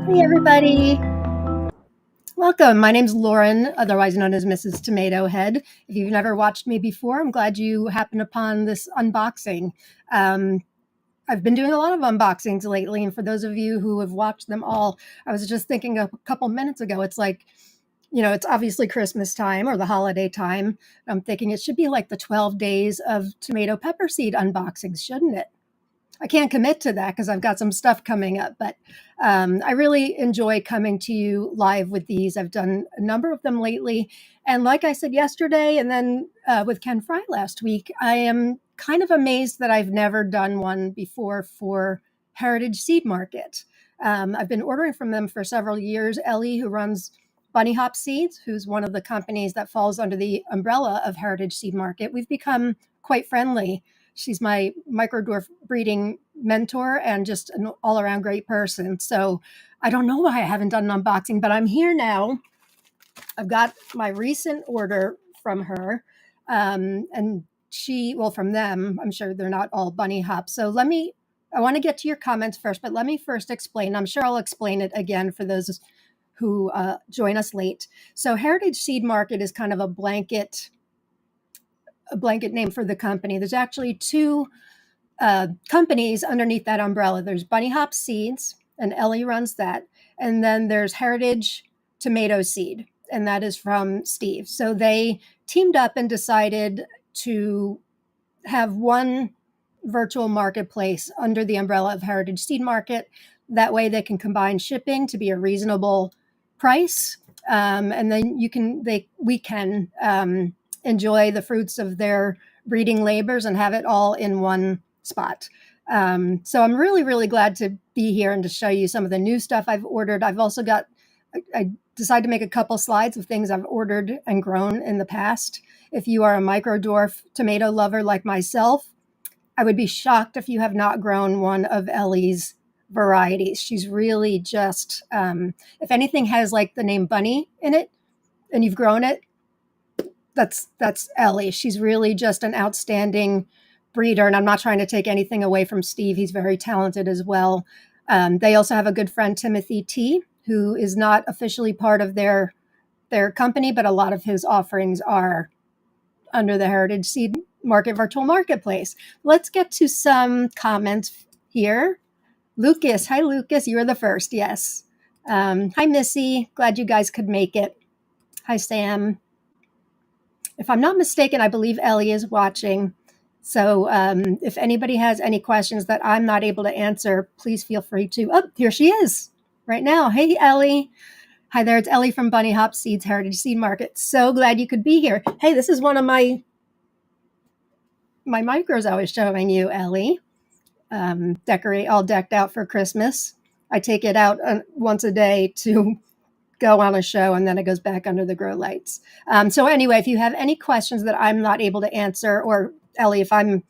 Hey, everybody. Welcome. My name's Lauren, otherwise known as Mrs. Tomato Head. If you've never watched me before, I'm glad you happened upon this unboxing. Um, I've been doing a lot of unboxings lately, and for those of you who have watched them all, I was just thinking a couple minutes ago, it's like, it's obviously Christmas time or the holiday time. I'm thinking it should be like the 12 days of tomato pepper seed unboxings, shouldn't it? I can't commit to that because I've got some stuff coming up, but I really enjoy coming to you live with these. I've done a number of them lately. And like I said yesterday, and then with Ken Fry last week, I am kind of amazed that I've never done one before for Heritage Seed Market. I've been ordering from them for several years. Ellie, who runs Bunny Hop Seeds, who's one of the companies that falls under the umbrella of Heritage Seed Market, we've become quite friendly. She's my micro dwarf breeding mentor and just an all around great person. So I don't know why I haven't done an unboxing, but I'm here now. I've got my recent order from her. And from them, I'm sure they're not all bunny hops. So I want to get to your comments first, but let me first explain. I'm sure I'll explain it again for those who join us late. So Heritage Seed Market is kind of a blanket name for the company. There's actually two companies underneath that umbrella. There's Bunny Hop Seeds, and Ellie runs that. And then there's Heritage Tomato Seed, and that is from Steve. So they teamed up and decided to have one virtual marketplace under the umbrella of Heritage Seed Market. That way they can combine shipping to be a reasonable price. And then we can enjoy the fruits of their breeding labors and have it all in one spot. So I'm really, really glad to be here and to show you some of the new stuff I've ordered. I've also I decided to make a couple slides of things I've ordered and grown in the past. If you are a micro dwarf tomato lover like myself, I would be shocked if you have not grown one of Ellie's varieties. She's really just, if anything has like the name Bunny in it and you've grown it, that's Ellie. She's really just an outstanding breeder, and I'm not trying to take anything away from Steve. He's very talented as well. They also have a good friend, Timothy T., who is not officially part of their company, but a lot of his offerings are under the Heritage Seed Market virtual marketplace. Let's get to some comments here. Lucas, hi Lucas, you're the first. Yes. Hi Missy, glad you guys could make it. Hi Sam. If I'm not mistaken, I believe Ellie is watching. So if anybody has any questions that I'm not able to answer, please feel free to. Oh, here she is right now. Hey, Ellie. Hi there. It's Ellie from Bunny Hop Seeds Heritage Seed Market. So glad you could be here. Hey, this is one of my micros I was showing you, Ellie. All decked out for Christmas. I take it out once a day to go on a show, and then it goes back under the grow lights. So anyway, if you have any questions that I'm not able to answer, or Ellie, if I'm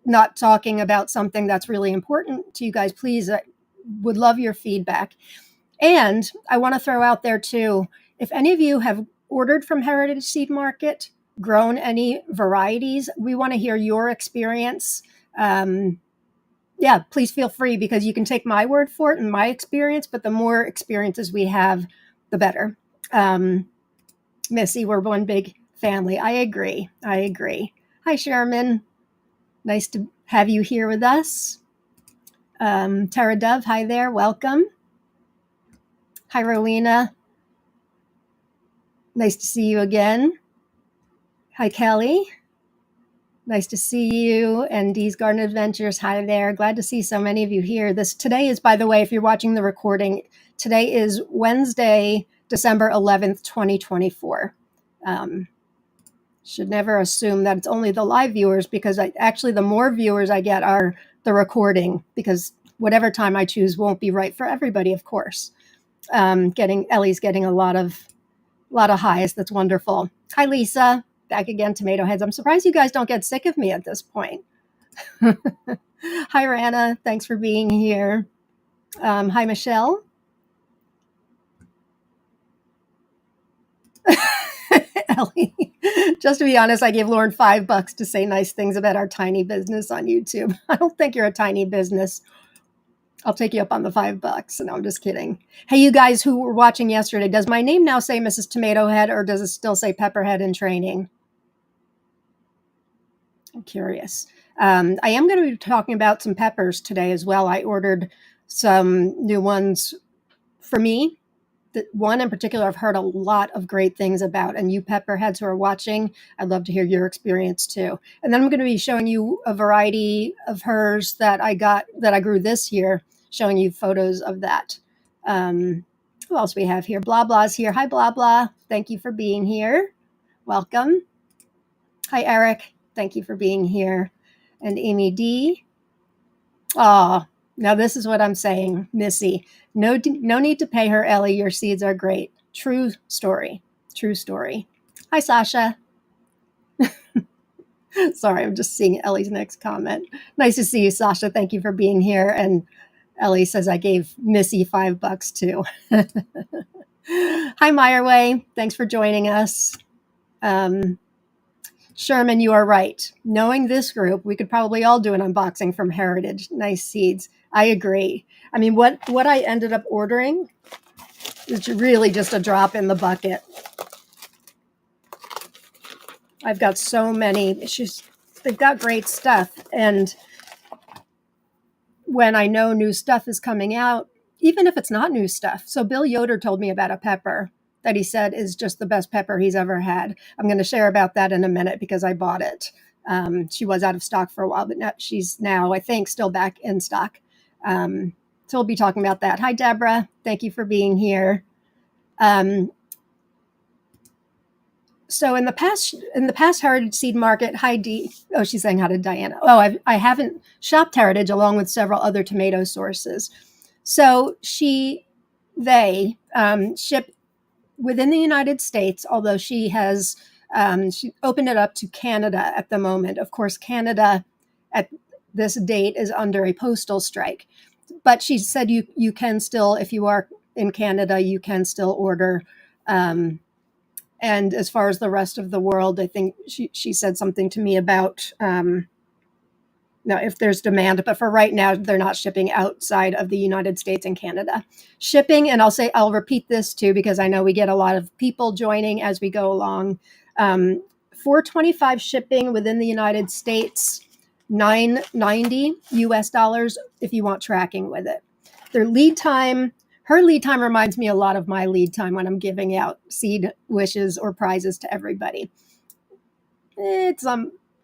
not talking about something that's really important to you guys, please, I would love your feedback. And I want to throw out there too, if any of you have ordered from Heritage Seed Market, grown any varieties, we want to hear your experience. Please feel free, because you can take my word for it and my experience, but the more experiences we have, the better. Missy, we're one big family. I agree. Hi, Sherman. Nice to have you here with us. Tara Dove, hi there. Welcome. Hi, Rowena. Nice to see you again. Hi, Kelly. Nice to see you. And Dee's Garden Adventures, hi there. Glad to see so many of you here. Today is, by the way, if you're watching the recording, today is Wednesday, December 11th, 2024. Should never assume that it's only the live viewers, because actually the more viewers I get are the recording, because whatever time I choose won't be right for everybody, of course. Ellie's getting a lot of highs. That's wonderful. Hi, Lisa. Back again, Tomato Heads. I'm surprised you guys don't get sick of me at this point. Hi, Rana. Thanks for being here. Hi, Michelle. Ellie, just to be honest, I gave Lauren $5 to say nice things about our tiny business on YouTube. I don't think you're a tiny business. I'll take you up on the $5. No, I'm just kidding. Hey, you guys who were watching yesterday, does my name now say Mrs. Tomato Head or does it still say Pepperhead in training? I'm curious. I am going to be talking about some peppers today as well. I ordered some new ones for me. The one in particular I've heard a lot of great things about, and you pepperheads who are watching, I'd love to hear your experience too. And then I'm going to be showing you a variety of hers that I grew this year, showing you photos of that. Who else we have here? Blah Blah's here. Hi, Blah Blah. Thank you for being here. Welcome. Hi, Eric. Thank you for being here. And Amy D. Oh, now this is what I'm saying, Missy. No need to pay her, Ellie. Your seeds are great. True story. True story. Hi, Sasha. Sorry, I'm just seeing Ellie's next comment. Nice to see you, Sasha. Thank you for being here. And Ellie says I gave Missy $5 too. Hi, Meyerway. Thanks for joining us. Sherman, you are right. Knowing this group, we could probably all do an unboxing from Heritage. Nice seeds. I agree. I mean, what I ended up ordering is really just a drop in the bucket. I've got so many. They've got great stuff. And when I know new stuff is coming out, even if it's not new stuff. So Bill Yoder told me about a pepper that he said is just the best pepper he's ever had. I'm going to share about that in a minute because I bought it. She was out of stock for a while, but she's now, I think, still back in stock. So we'll be talking about that. Hi, Deborah. Thank you for being here. So in the past Heritage Seed Market, hi Dee. Oh, she's saying hi to Diana. Oh, I haven't shopped Heritage along with several other tomato sources. So they ship within the United States, although she opened it up to Canada at the moment. Of course, Canada at this date is under a postal strike. But she said you can still, if you are in Canada, you can still order. And as far as the rest of the world, I think she said something to me about now if there's demand, but for right now, they're not shipping outside of the United States and Canada. Shipping, and I'll repeat this too, because I know we get a lot of people joining as we go along. $4.25 shipping within the United States, $9.90 US dollars if you want tracking with it. Their lead time, her lead time reminds me a lot of my lead time when I'm giving out seed wishes or prizes to everybody. It's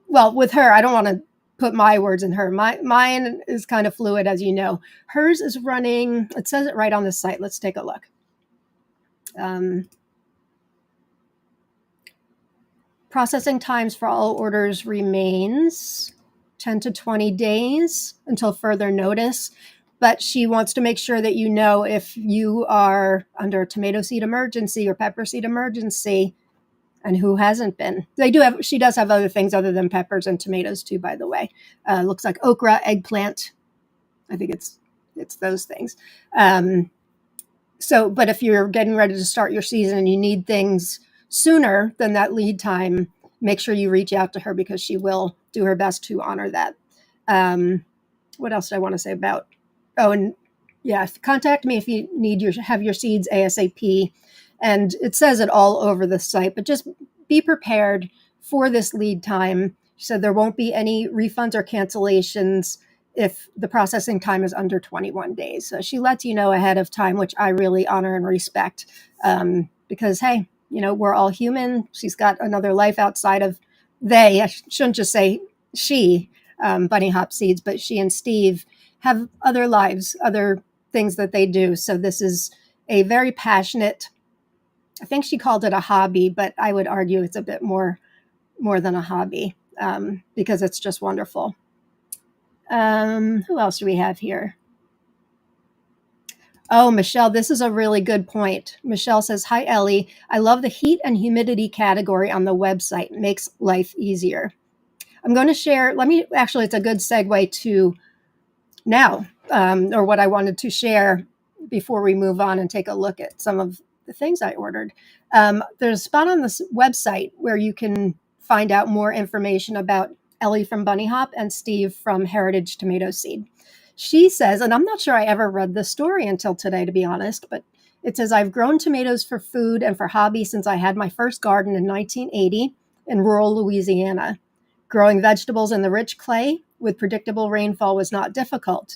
well, with her, I don't want to put my words in her. Mine is kind of fluid, as you know. Hers is running, it says it right on the site. Let's take a look. Processing times for all orders remains 10 to 20 days until further notice. But she wants to make sure that you know if you are under a tomato seed emergency or pepper seed emergency, and who hasn't been. She does have other things other than peppers and tomatoes too, by the way. Looks like okra, eggplant. I think it's those things. But if you're getting ready to start your season and you need things sooner than that lead time, make sure you reach out to her because she will do her best to honor that. What else did I want to say about? Oh, and yeah, contact me if you have your seeds ASAP. And it says it all over the site, but just be prepared for this lead time. She said there won't be any refunds or cancellations if the processing time is under 21 days. So she lets you know ahead of time, which I really honor and respect because, hey, we're all human. She's got another life outside of I shouldn't just say she, Bunny Hop Seeds, but she and Steve have other lives, other things that they do. So this is a very passionate, I think she called it a hobby, but I would argue it's a bit more than a hobby because it's just wonderful. Who else do we have here? Oh, Michelle, this is a really good point. Michelle says, hi, Ellie. I love the heat and humidity category on the website. It makes life easier. I'm going to share, it's a good segue to now, or what I wanted to share before we move on and take a look at some of the things I ordered. There's a spot on this website where you can find out more information about Ellie from Bunny Hop and Steve from Heritage Tomato Seed. She says, and I'm not sure I ever read this story until today, to be honest, but it says, I've grown tomatoes for food and for hobby since I had my first garden in 1980 in rural Louisiana. Growing vegetables in the rich clay with predictable rainfall was not difficult.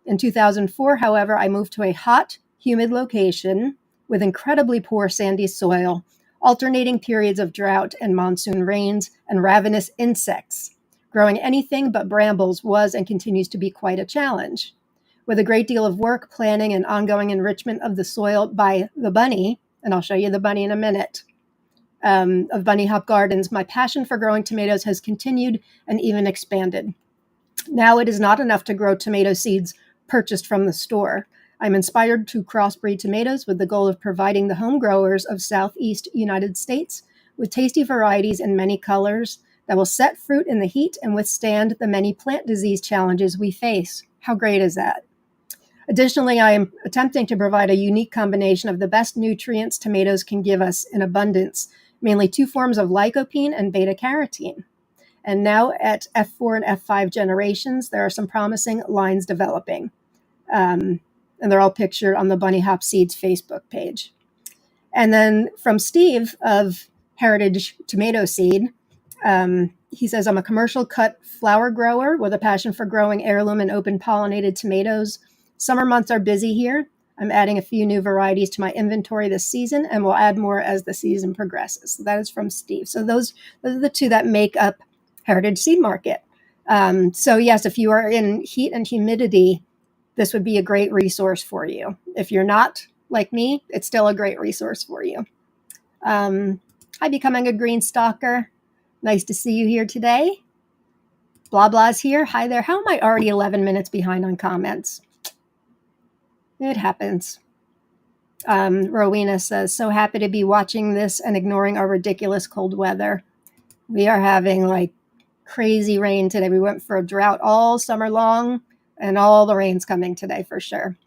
In 2004, however, I moved to a hot, humid location with incredibly poor sandy soil, alternating periods of drought and monsoon rains, and ravenous insects. Growing anything but brambles was and continues to be quite a challenge. With a great deal of work, planning, and ongoing enrichment of the soil by the bunny, and I'll show you the bunny in a minute, of Bunny Hop Gardens, my passion for growing tomatoes has continued and even expanded. Now it is not enough to grow tomato seeds purchased from the store. I'm inspired to crossbreed tomatoes with the goal of providing the home growers of Southeast United States with tasty varieties in many colors that will set fruit in the heat and withstand the many plant disease challenges we face. How great is that? Additionally, I am attempting to provide a unique combination of the best nutrients tomatoes can give us in abundance, mainly two forms of lycopene and beta-carotene. And now at F4 and F5 generations, there are some promising lines developing. And they're all pictured on the Bunny Hop Seeds Facebook page. And then from Steve of Heritage Tomato Seed, he says, I'm a commercial cut flower grower with a passion for growing heirloom and open pollinated tomatoes. Summer months are busy here. I'm adding a few new varieties to my inventory this season, and we'll add more as the season progresses. So that is from Steve. So those are the two that make up Heritage Seed Market. So yes, if you are in heat and humidity, this would be a great resource for you. If you're not like me, it's still a great resource for you. Hi, Becoming a Green Stalker. Nice to see you here today. Blah Blah's here. Hi there. How am I already 11 minutes behind on comments? It happens. Rowena says, so happy to be watching this and ignoring our ridiculous cold weather. We are having like crazy rain today. We went for a drought all summer long, and all the rain's coming today for sure.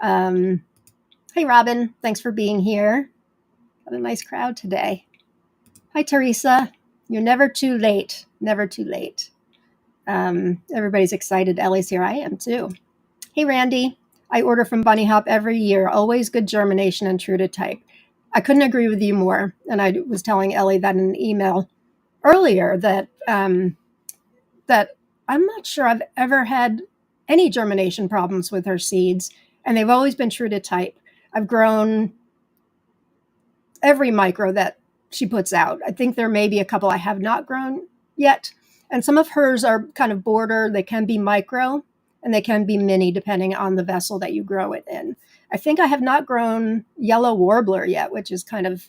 Hey, Robin. Thanks for being here. Got a nice crowd today. Hi, Teresa. You're never too late. Never too late. Everybody's excited. Ellie's here. I am too. Hey, Randy. I order from Bunny Hop every year. Always good germination and true to type. I couldn't agree with you more. And I was telling Ellie that in an email earlier that that I'm not sure I've ever had any germination problems with her seeds, and they've always been true to type. I've grown every micro that she puts out. I think there may be a couple I have not grown yet, and some of hers are kind of border. They can be micro, and they can be mini depending on the vessel that you grow it in. I think I have not grown yellow warbler yet, which is kind of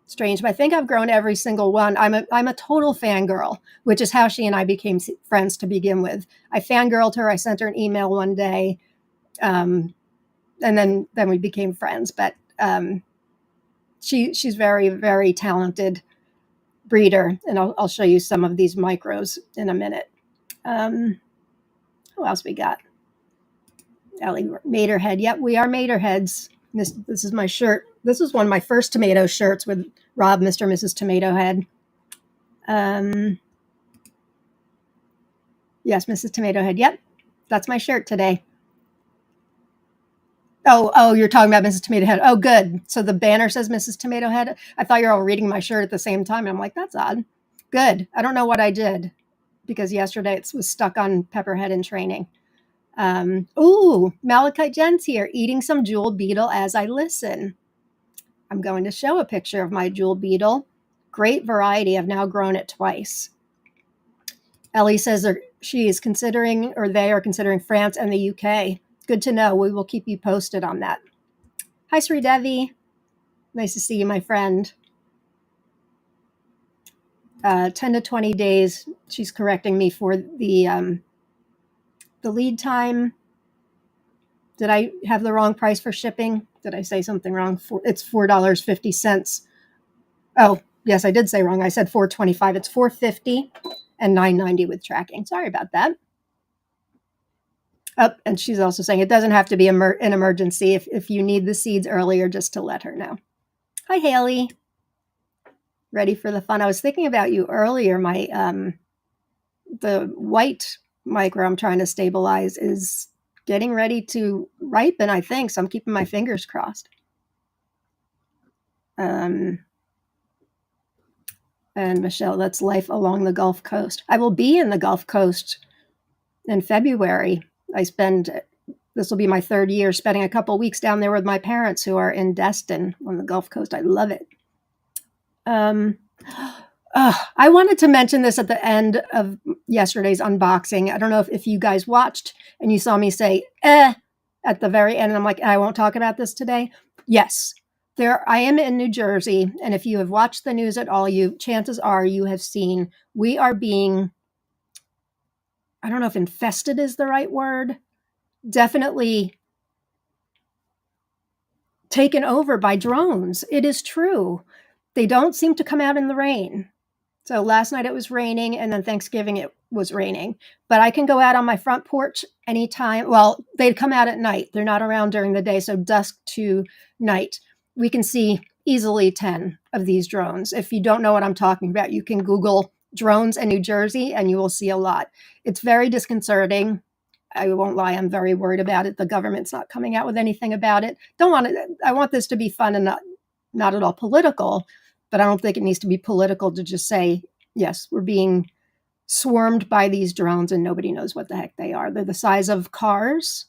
strange, but I think I've grown every single one. I'm a total fangirl, which is how she and I became friends to begin with. I fangirled her. I sent her an email one day, and then we became friends. But she's very, very talented breeder, and I'll show you some of these micros in a minute. Who else we got? Ellie, Materhead. Yep, we are Materheads. This is my shirt. This was one of my first tomato shirts with Rob, Mr. and Mrs. Tomato Head. Yes, Mrs. Tomato Head. Yep, that's my shirt today. Oh, you're talking about Mrs. Tomato Head. Oh, good. So the banner says Mrs. Tomato Head. I thought you were all reading my shirt at the same time. And I'm like, that's odd. Good. I don't know what I did because yesterday it was stuck on Pepperhead in training. Malachite Jen's here, eating some jewel beetle as I listen. I'm going to show a picture of my jewel beetle. Great variety. I've now grown it twice. Ellie says she is considering, or they are considering France and the UK. Good to know. We will keep you posted on that. Hi, Sri Devi. Nice to see you, my friend. 10 to 20 days. She's correcting me for the lead time. Did I have the wrong price for shipping? Did I say something wrong? It's $4.50. Oh, yes, I did say wrong. I said $4.25. It's $4.50 and $9.90 with tracking. Sorry about that. Oh, and she's also saying it doesn't have to be an emergency if you need the seeds earlier, just to let her know. Hi, Haley. Ready for the fun? I was thinking about you earlier. My the white micro I'm trying to stabilize is getting ready to ripen, I think. So I'm keeping my fingers crossed. And Michelle, that's life along the Gulf Coast. I will be in the Gulf Coast in February. This will be my third year spending a couple of weeks down there with my parents who are in Destin on the Gulf Coast. I love it. I wanted to mention this at the end of yesterday's unboxing. I don't know if you guys watched and you saw me say, at the very end. And I'm like, I won't talk about this today. Yes, I am in New Jersey. And if you have watched the news at all, chances are you have seen we are being, I don't know if infested is the right word, definitely taken over by drones. It is true. They don't seem to come out in the rain. So last night it was raining, and then Thanksgiving it was raining. But I can go out on my front porch anytime. Well, they'd come out at night. They're not around during the day, so dusk to night. We can see easily 10 of these drones. If you don't know what I'm talking about, you can Google drones in New Jersey, and you will see a lot. It's very disconcerting. I won't lie, I'm very worried about it. The government's not coming out with anything about it. I want this to be fun and not at all political, but I don't think it needs to be political to just say, yes, we're being swarmed by these drones and nobody knows what the heck they are. They're the size of cars.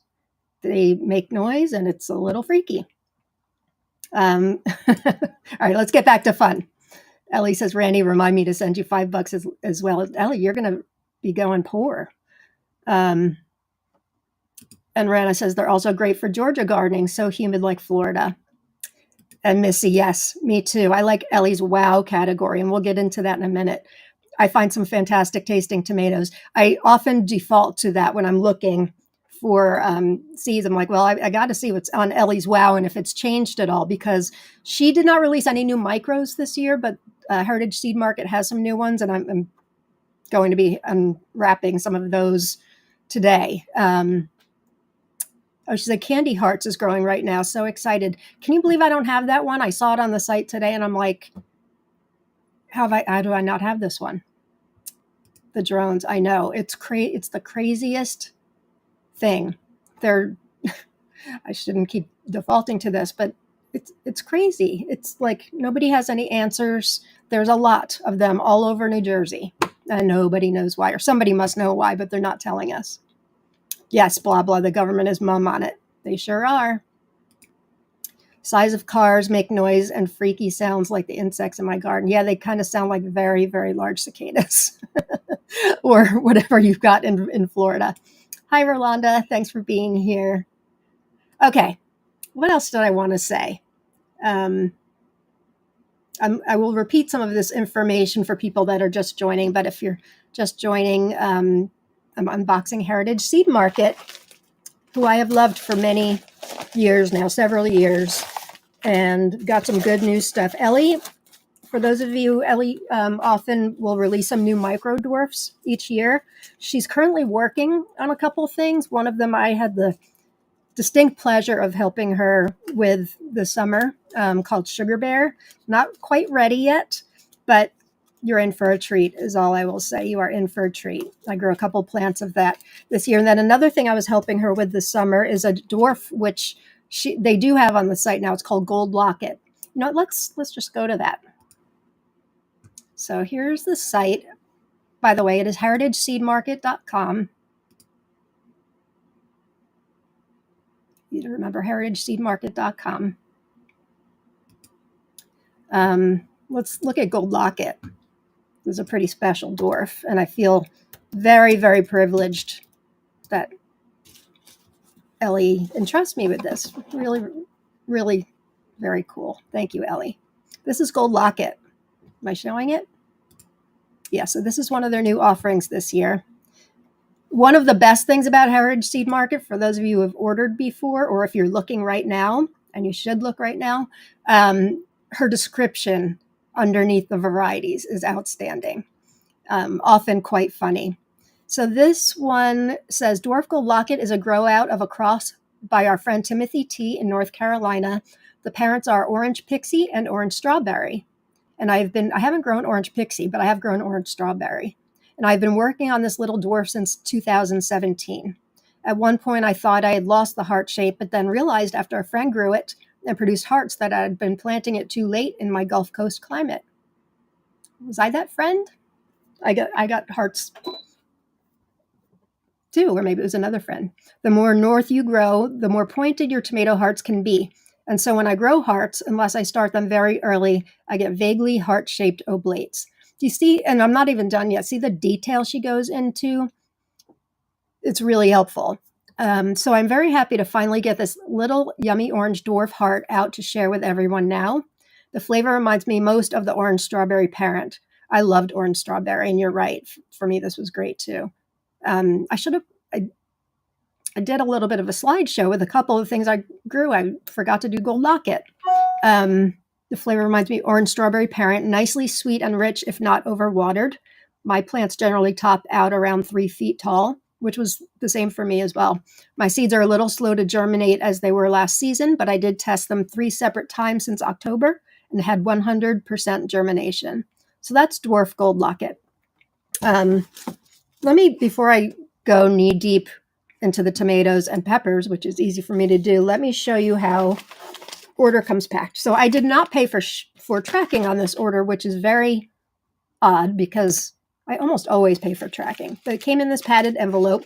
They make noise and it's a little freaky. All right, let's get back to fun. Ellie says, Randy, remind me to send you $5 as well. Ellie, you're going to be going poor. And Rana says, they're also great for Georgia gardening, so humid like Florida. And Missy, yes, me too. I like Ellie's wow category, and we'll get into that in a minute. I find some fantastic tasting tomatoes. I often default to that when I'm looking for seeds. I'm like, well, I got to see what's on Ellie's wow and if it's changed at all, because she did not release any new micros this year, but Heritage Seed Market has some new ones, and I'm going to be unwrapping some of those today. She said Candy Hearts is growing right now. So excited. Can you believe I don't have that one? I saw it on the site today and I'm like, how do I not have this one? The drones. I know. It's the craziest thing. I shouldn't keep defaulting to this, but it's crazy. It's like nobody has any answers. There's a lot of them all over New Jersey and nobody knows why, or somebody must know why, but they're not telling us. Yes, blah, blah, the government is mum on it. They sure are. Size of cars make noise and freaky sounds like the insects in my garden. Yeah, they kind of sound like very, very large cicadas or whatever you've got in Florida. Hi, Rolanda. Thanks for being here. Okay, what else did I want to say? I will repeat some of this information for people that are just joining, but if you're just joining, I'm unboxing Heritage Seed Market, who I have loved for many years now, several years, and got some good new stuff. Ellie, for those of you, Ellie often will release some new micro dwarfs each year. She's currently working on a couple things. One of them I had the distinct pleasure of helping her with this summer, called Sugar Bear. Not quite ready yet, but you're in for a treat is all I will say. You are in for a treat. I grew a couple plants of that this year. And then another thing I was helping her with this summer is a dwarf, which they do have on the site now. It's called Gold Locket. You know, let's just go to that. So here's the site. By the way, it is heritageseedmarket.com. You remember heritageseedmarket.com. Let's look at Gold Locket. This is a pretty special dwarf, and I feel very, very privileged that Ellie entrusts me with this. Really, really very cool. Thank you, Ellie. This is Gold Locket. Am I showing it? Yeah, so this is one of their new offerings this year. One of the best things about Heritage Seed Market, for those of you who have ordered before, or if you're looking right now, and you should look right now, her description underneath the varieties is outstanding, often quite funny. So this one says, Dwarf Gold Locket is a grow out of a cross by our friend Timothy T. in North Carolina. The parents are Orange Pixie and Orange Strawberry. And I haven't grown Orange Pixie, but I have grown Orange Strawberry. And I've been working on this little dwarf since 2017. At one point, I thought I had lost the heart shape, but then realized after a friend grew it and produced hearts that I had been planting it too late in my Gulf Coast climate. Was I that friend? I got hearts too, or maybe it was another friend. The more north you grow, the more pointed your tomato hearts can be. And so when I grow hearts, unless I start them very early, I get vaguely heart-shaped oblates. Do you see? And I'm not even done yet. See the detail she goes into? It's really helpful. So I'm very happy to finally get this little yummy orange dwarf heart out to share with everyone now. The flavor reminds me most of the orange strawberry parent. I loved orange strawberry, and you're right. For me, this was great too. I should have. I did a little bit of a slideshow with a couple of things I grew. I forgot to do gold locket. The flavor reminds me orange strawberry parent, nicely sweet and rich, if not overwatered. My plants generally top out around 3 feet tall, which was the same for me as well. My seeds are a little slow to germinate as they were last season, but I did test them 3 separate times since October and had 100% germination. So that's dwarf gold locket. Before I go knee deep into the tomatoes and peppers, which is easy for me to do, let me show you how order comes packed. So I did not pay for tracking on this order, which is very odd because I almost always pay for tracking. But it came in this padded envelope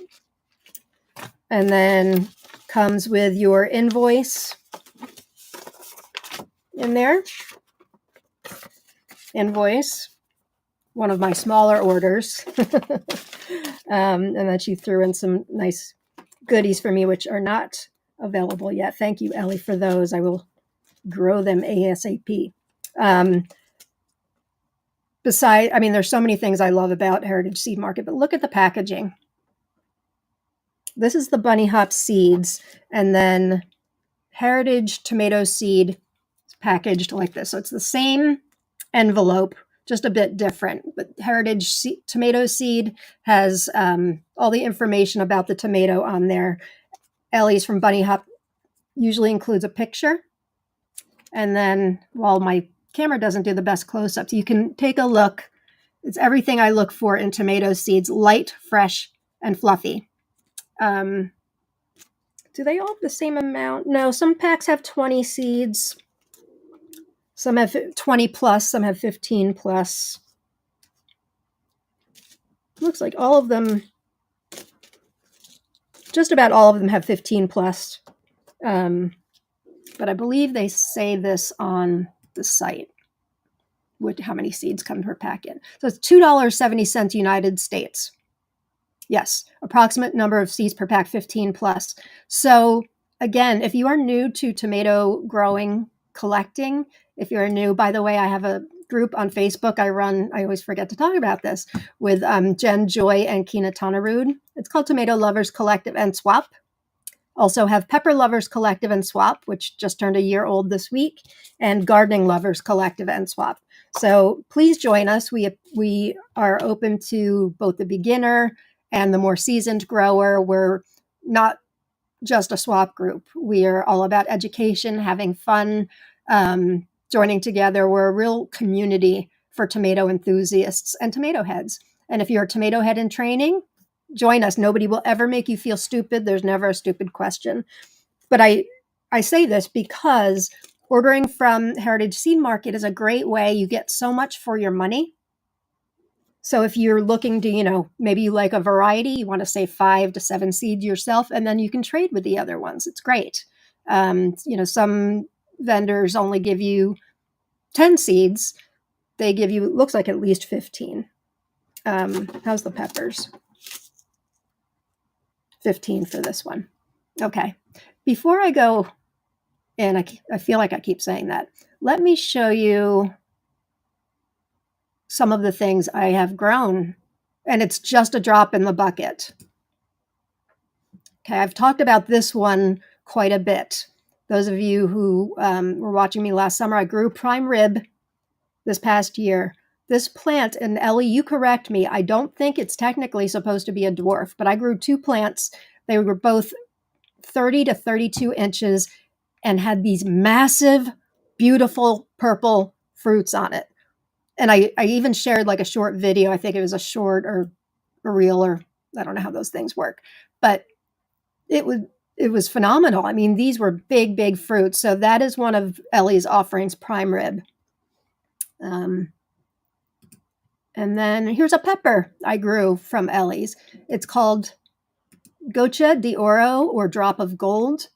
and then comes with your invoice in there. Invoice, one of my smaller orders. And then she threw in some nice goodies for me, which are not available yet. Thank you, Ellie, for those. I will grow them ASAP. There's so many things I love about Heritage Seed Market, but look at the packaging. This is the bunny hop seeds, and then Heritage tomato seed is packaged like this. So it's the same envelope, just a bit different. But Heritage tomato seed has all the information about the tomato on there. Ellie's from Bunny Hop usually includes a picture. And then, while my camera doesn't do the best close-ups, you can take a look. It's everything I look for in tomato seeds: light, fresh, and fluffy. Do they all have the same amount? No, some packs have 20 seeds. Some have 20 plus, some have 15 plus. Looks like all of them, just about all of them have 15 plus. But I believe they say this on the site, how many seeds come per packet. So it's $2.70 United States. Yes, approximate number of seeds per pack, 15 plus. So again, if you are new to tomato growing, collecting, if you're new, by the way, I have a group on Facebook I run, I always forget to talk about this, with Jen, Joy, and Kina Tanarud. It's called Tomato Lovers Collective and Swap. Also have Pepper Lovers Collective and Swap, which just turned a year old this week, and Gardening Lovers Collective and Swap. So please join us. We are open to both the beginner and the more seasoned grower. We're not just a swap group. We are all about education, having fun, joining together. We're a real community for tomato enthusiasts and tomato heads. And if you're a tomato head in training, join us. Nobody will ever make you feel stupid. There's never a stupid question. But I say this because ordering from Heritage Seed Market is a great way. You get so much for your money. So if you're looking to, maybe you like a variety, you want to save 5 to 7 seeds yourself, and then you can trade with the other ones. It's great. Some vendors only give you 10 seeds. They give you, it looks like at least 15. How's the peppers? 15 for this one. Okay. Before I go in, I feel like I keep saying that. Let me show you some of the things I have grown, and it's just a drop in the bucket. Okay, I've talked about this one quite a bit. Those of you who were watching me last summer, I grew prime rib this past year. This plant, and Ellie, you correct me, I don't think it's technically supposed to be a dwarf, but I grew 2 plants. They were both 30 to 32 inches and had these massive, beautiful purple fruits on it. And I even shared like a short video. I think it was a short or a reel, or I don't know how those things work, but it was it was phenomenal. I mean, these were big, big fruits. So that is one of Ellie's offerings, prime rib. Um, and then here's a pepper I grew from Ellie's. It's called Goccia di Oro, or Drop of Gold.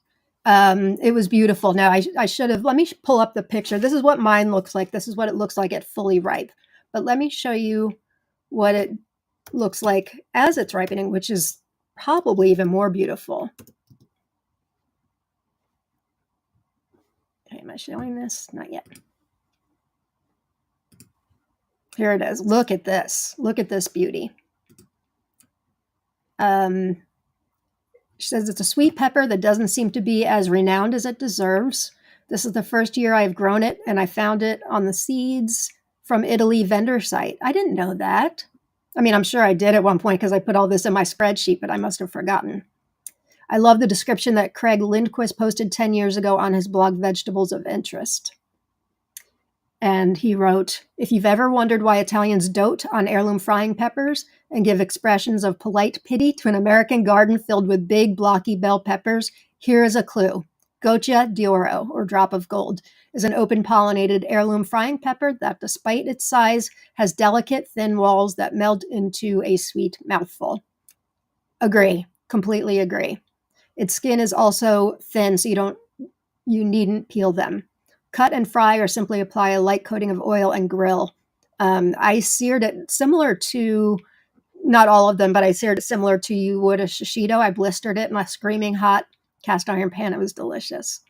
It was beautiful. Now I should have, let me pull up the picture. This is what mine looks like. This is what it looks like at fully ripe. But let me show you what it looks like as it's ripening, which is probably even more beautiful. Okay, am I showing this? Not yet. Here it is. Look at this. Look at this beauty. She says it's a sweet pepper that doesn't seem to be as renowned as it deserves. This is the first year I've grown it, and I found it on the seeds from Italy vendor site. I didn't know that. I mean, I'm sure I did at one point because I put all this in my spreadsheet, but I must have forgotten. I love the description that Craig Lindquist posted 10 years ago on his blog, Vegetables of Interest. And he wrote, if you've ever wondered why Italians dote on heirloom frying peppers and give expressions of polite pity to an American garden filled with big, blocky bell peppers, here is a clue. Goccia di Oro, or Drop of Gold, is an open-pollinated heirloom frying pepper that, despite its size, has delicate, thin walls that melt into a sweet mouthful. Agree. Completely agree. Its skin is also thin, so you needn't peel them. Cut and fry, or simply apply a light coating of oil and grill. I seared it similar to, not all of them, but I seared it similar to you would a shishito. I blistered it in a screaming hot cast iron pan. It was delicious.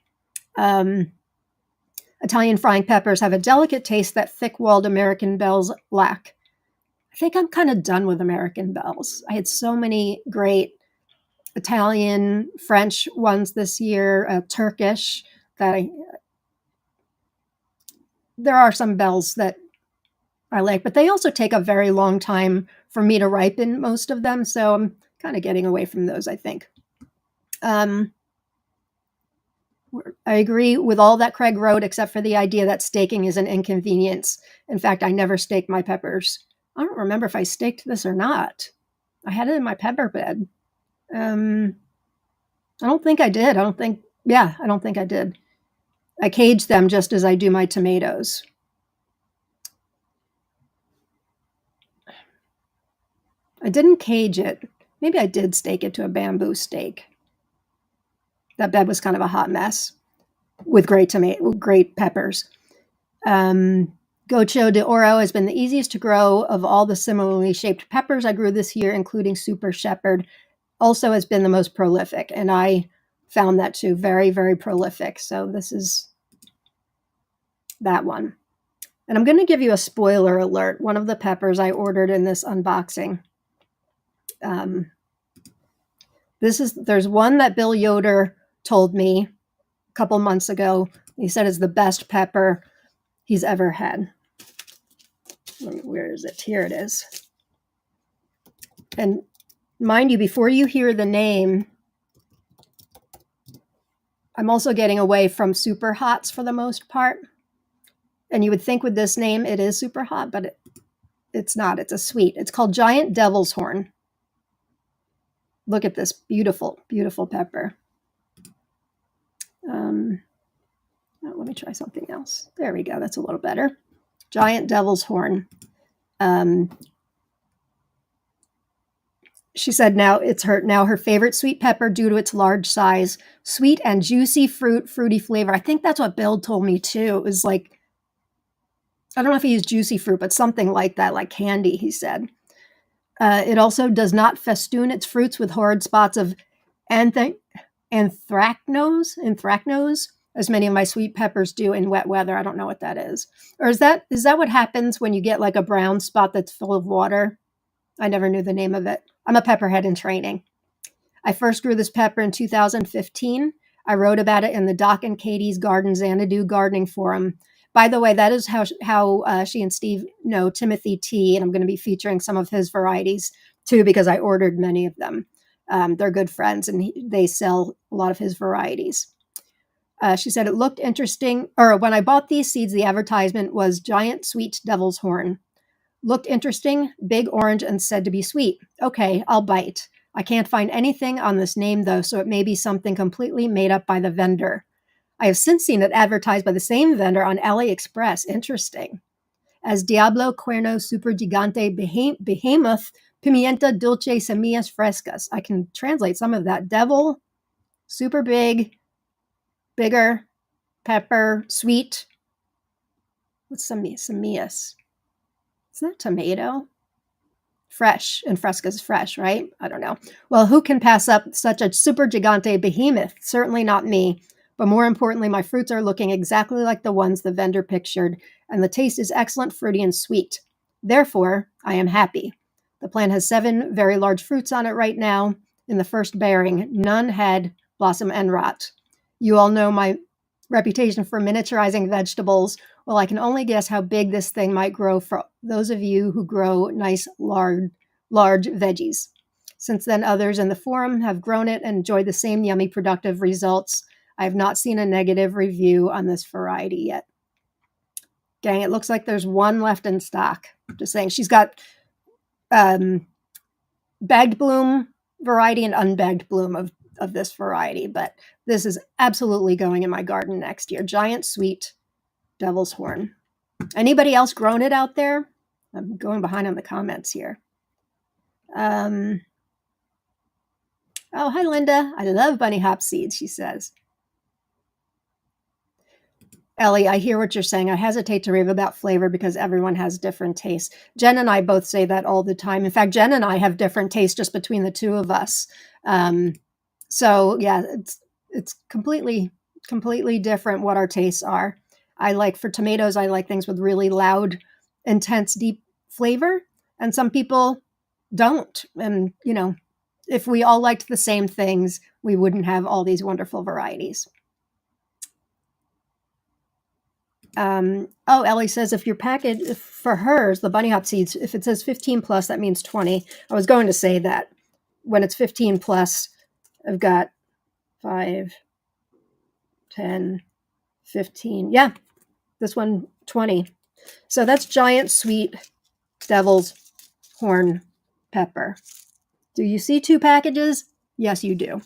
Italian frying peppers have a delicate taste that thick-walled American bells lack. I think I'm kind of done with American bells. I had so many great Italian, French ones this year, Turkish, that there are some bells that I like, but they also take a very long time for me to ripen, most of them. So I'm kind of getting away from those, I think. I agree with all that Craig wrote, except for the idea that staking is an inconvenience. In fact, I never stake my peppers. I don't remember if I staked this or not. I had it in my pepper bed. I don't think I did. I don't think I did. I cage them just as I do my tomatoes. I didn't cage it. Maybe I did stake it to a bamboo stake. That bed was kind of a hot mess with great peppers. Goccia di Oro has been the easiest to grow of all the similarly shaped peppers I grew this year, including Super Shepherd. Also has been the most prolific, and I found that too, very, very prolific. So this is that one. And I'm going to give you a spoiler alert. One of the peppers I ordered in this unboxing. There's one that Bill Yoder told me a couple months ago. He said it's the best pepper he's ever had. Where is it? Here it is. And mind you, before you hear the name, I'm also getting away from super hots for the most part. And you would think with this name it is super hot, but it's not. It's a sweet. It's called Giant Devil's Horn. Look at this beautiful, beautiful pepper. Let me try something else. There we go. That's a little better. Giant Devil's Horn. She said now it's her favorite sweet pepper due to its large size, sweet and juicy fruity flavor. I think that's what Bill told me too. It was like, I don't know if he used juicy fruit, but something like that, like candy, he said. It also does not festoon its fruits with horrid spots of anthracnose, as many of my sweet peppers do in wet weather. I don't know what that is. Or is that what happens when you get like a brown spot that's full of water? I never knew the name of it. I'm a pepperhead in training. I first grew this pepper in 2015. I wrote about it in the Doc and Katie's Garden Xanadu Gardening Forum. By the way, that is how she and Steve know Timothy T, and I'm going to be featuring some of his varieties too, because I ordered many of them. They're good friends, and they sell a lot of his varieties. She said it looked interesting, or when I bought these seeds, the advertisement was Giant Sweet Devil's Horn. Looked interesting, big orange, and said to be sweet. Okay, I'll bite. I can't find anything on this name, though, so it may be something completely made up by the vendor. I have since seen it advertised by the same vendor on AliExpress. Interesting. As Diablo Cuerno Super Gigante Behemoth Pimienta Dulce Semillas Frescas. I can translate some of that. Devil, super big, bigger, pepper, sweet. What's semillas? Isn't that tomato? Fresh, and fresca's fresh, right? I don't know. Well, who can pass up such a super gigante behemoth? Certainly not me. But more importantly, my fruits are looking exactly like the ones the vendor pictured, and the taste is excellent, fruity, and sweet. Therefore, I am happy. The plant has 7 very large fruits on it right now. In the first bearing, none had blossom and rot. You all know my reputation for miniaturizing vegetables. Well, I can only guess how big this thing might grow for those of you who grow nice, large veggies. Since then, others in the forum have grown it and enjoyed the same yummy, productive results. I have not seen a negative review on this variety yet. Dang, it looks like there's one left in stock. Just saying, she's got bagged bloom variety and unbagged bloom of this variety, but this is absolutely going in my garden next year. Giant sweet devil's horn. Anybody else grown it out there? I'm going behind on the comments here. Oh, hi, Linda. I love bunny hop seeds, she says. Ellie, I hear what you're saying. I hesitate to rave about flavor because everyone has different tastes. Jen and I both say that all the time. In fact, Jen and I have different tastes just between the two of us. So yeah, it's completely different what our tastes are. For tomatoes, I like things with really loud, intense, deep flavor, and some people don't. And if we all liked the same things, we wouldn't have all these wonderful varieties. Ellie says if your package for hers, the bunny hop seeds, if it says 15 plus, that means 20. I was going to say that when it's 15 plus, I've got 5, 10, 15. Yeah, this one 20. So that's giant sweet devil's horn pepper. Do you see 2 packages? Yes, you do.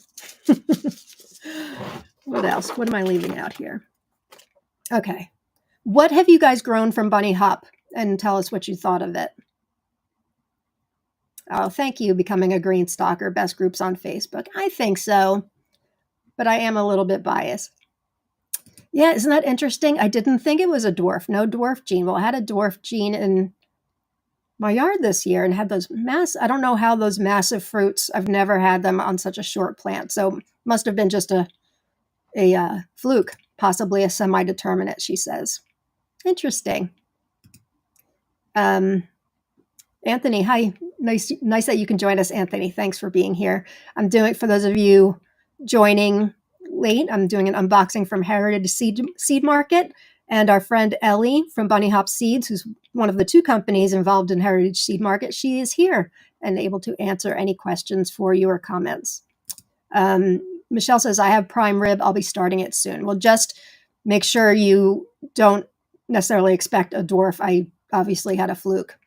What else? What am I leaving out here? Okay. What have you guys grown from bunny hop? And tell us what you thought of it. Oh, thank you, Becoming a Green Stalker, best groups on Facebook. I think so, but I am a little bit biased. Yeah, isn't that interesting? I didn't think it was a dwarf. No dwarf gene. Well, I had a dwarf gene in my yard this year and had those I don't know how those massive fruits, I've never had them on such a short plant. So must have been just a fluke, possibly a semi-determinate, she says. Interesting. Anthony, hi. Nice that you can join us, Anthony. Thanks for being here. I'm doing, for those of you joining late, I'm doing an unboxing from Heritage Seed Market, and our friend Ellie from Bunny Hop Seeds, who's one of the 2 companies involved in Heritage Seed Market, she is here and able to answer any questions for you or comments. Michelle says, I have prime rib. I'll be starting it soon. Well, just make sure you don't necessarily expect a dwarf. I obviously had a fluke.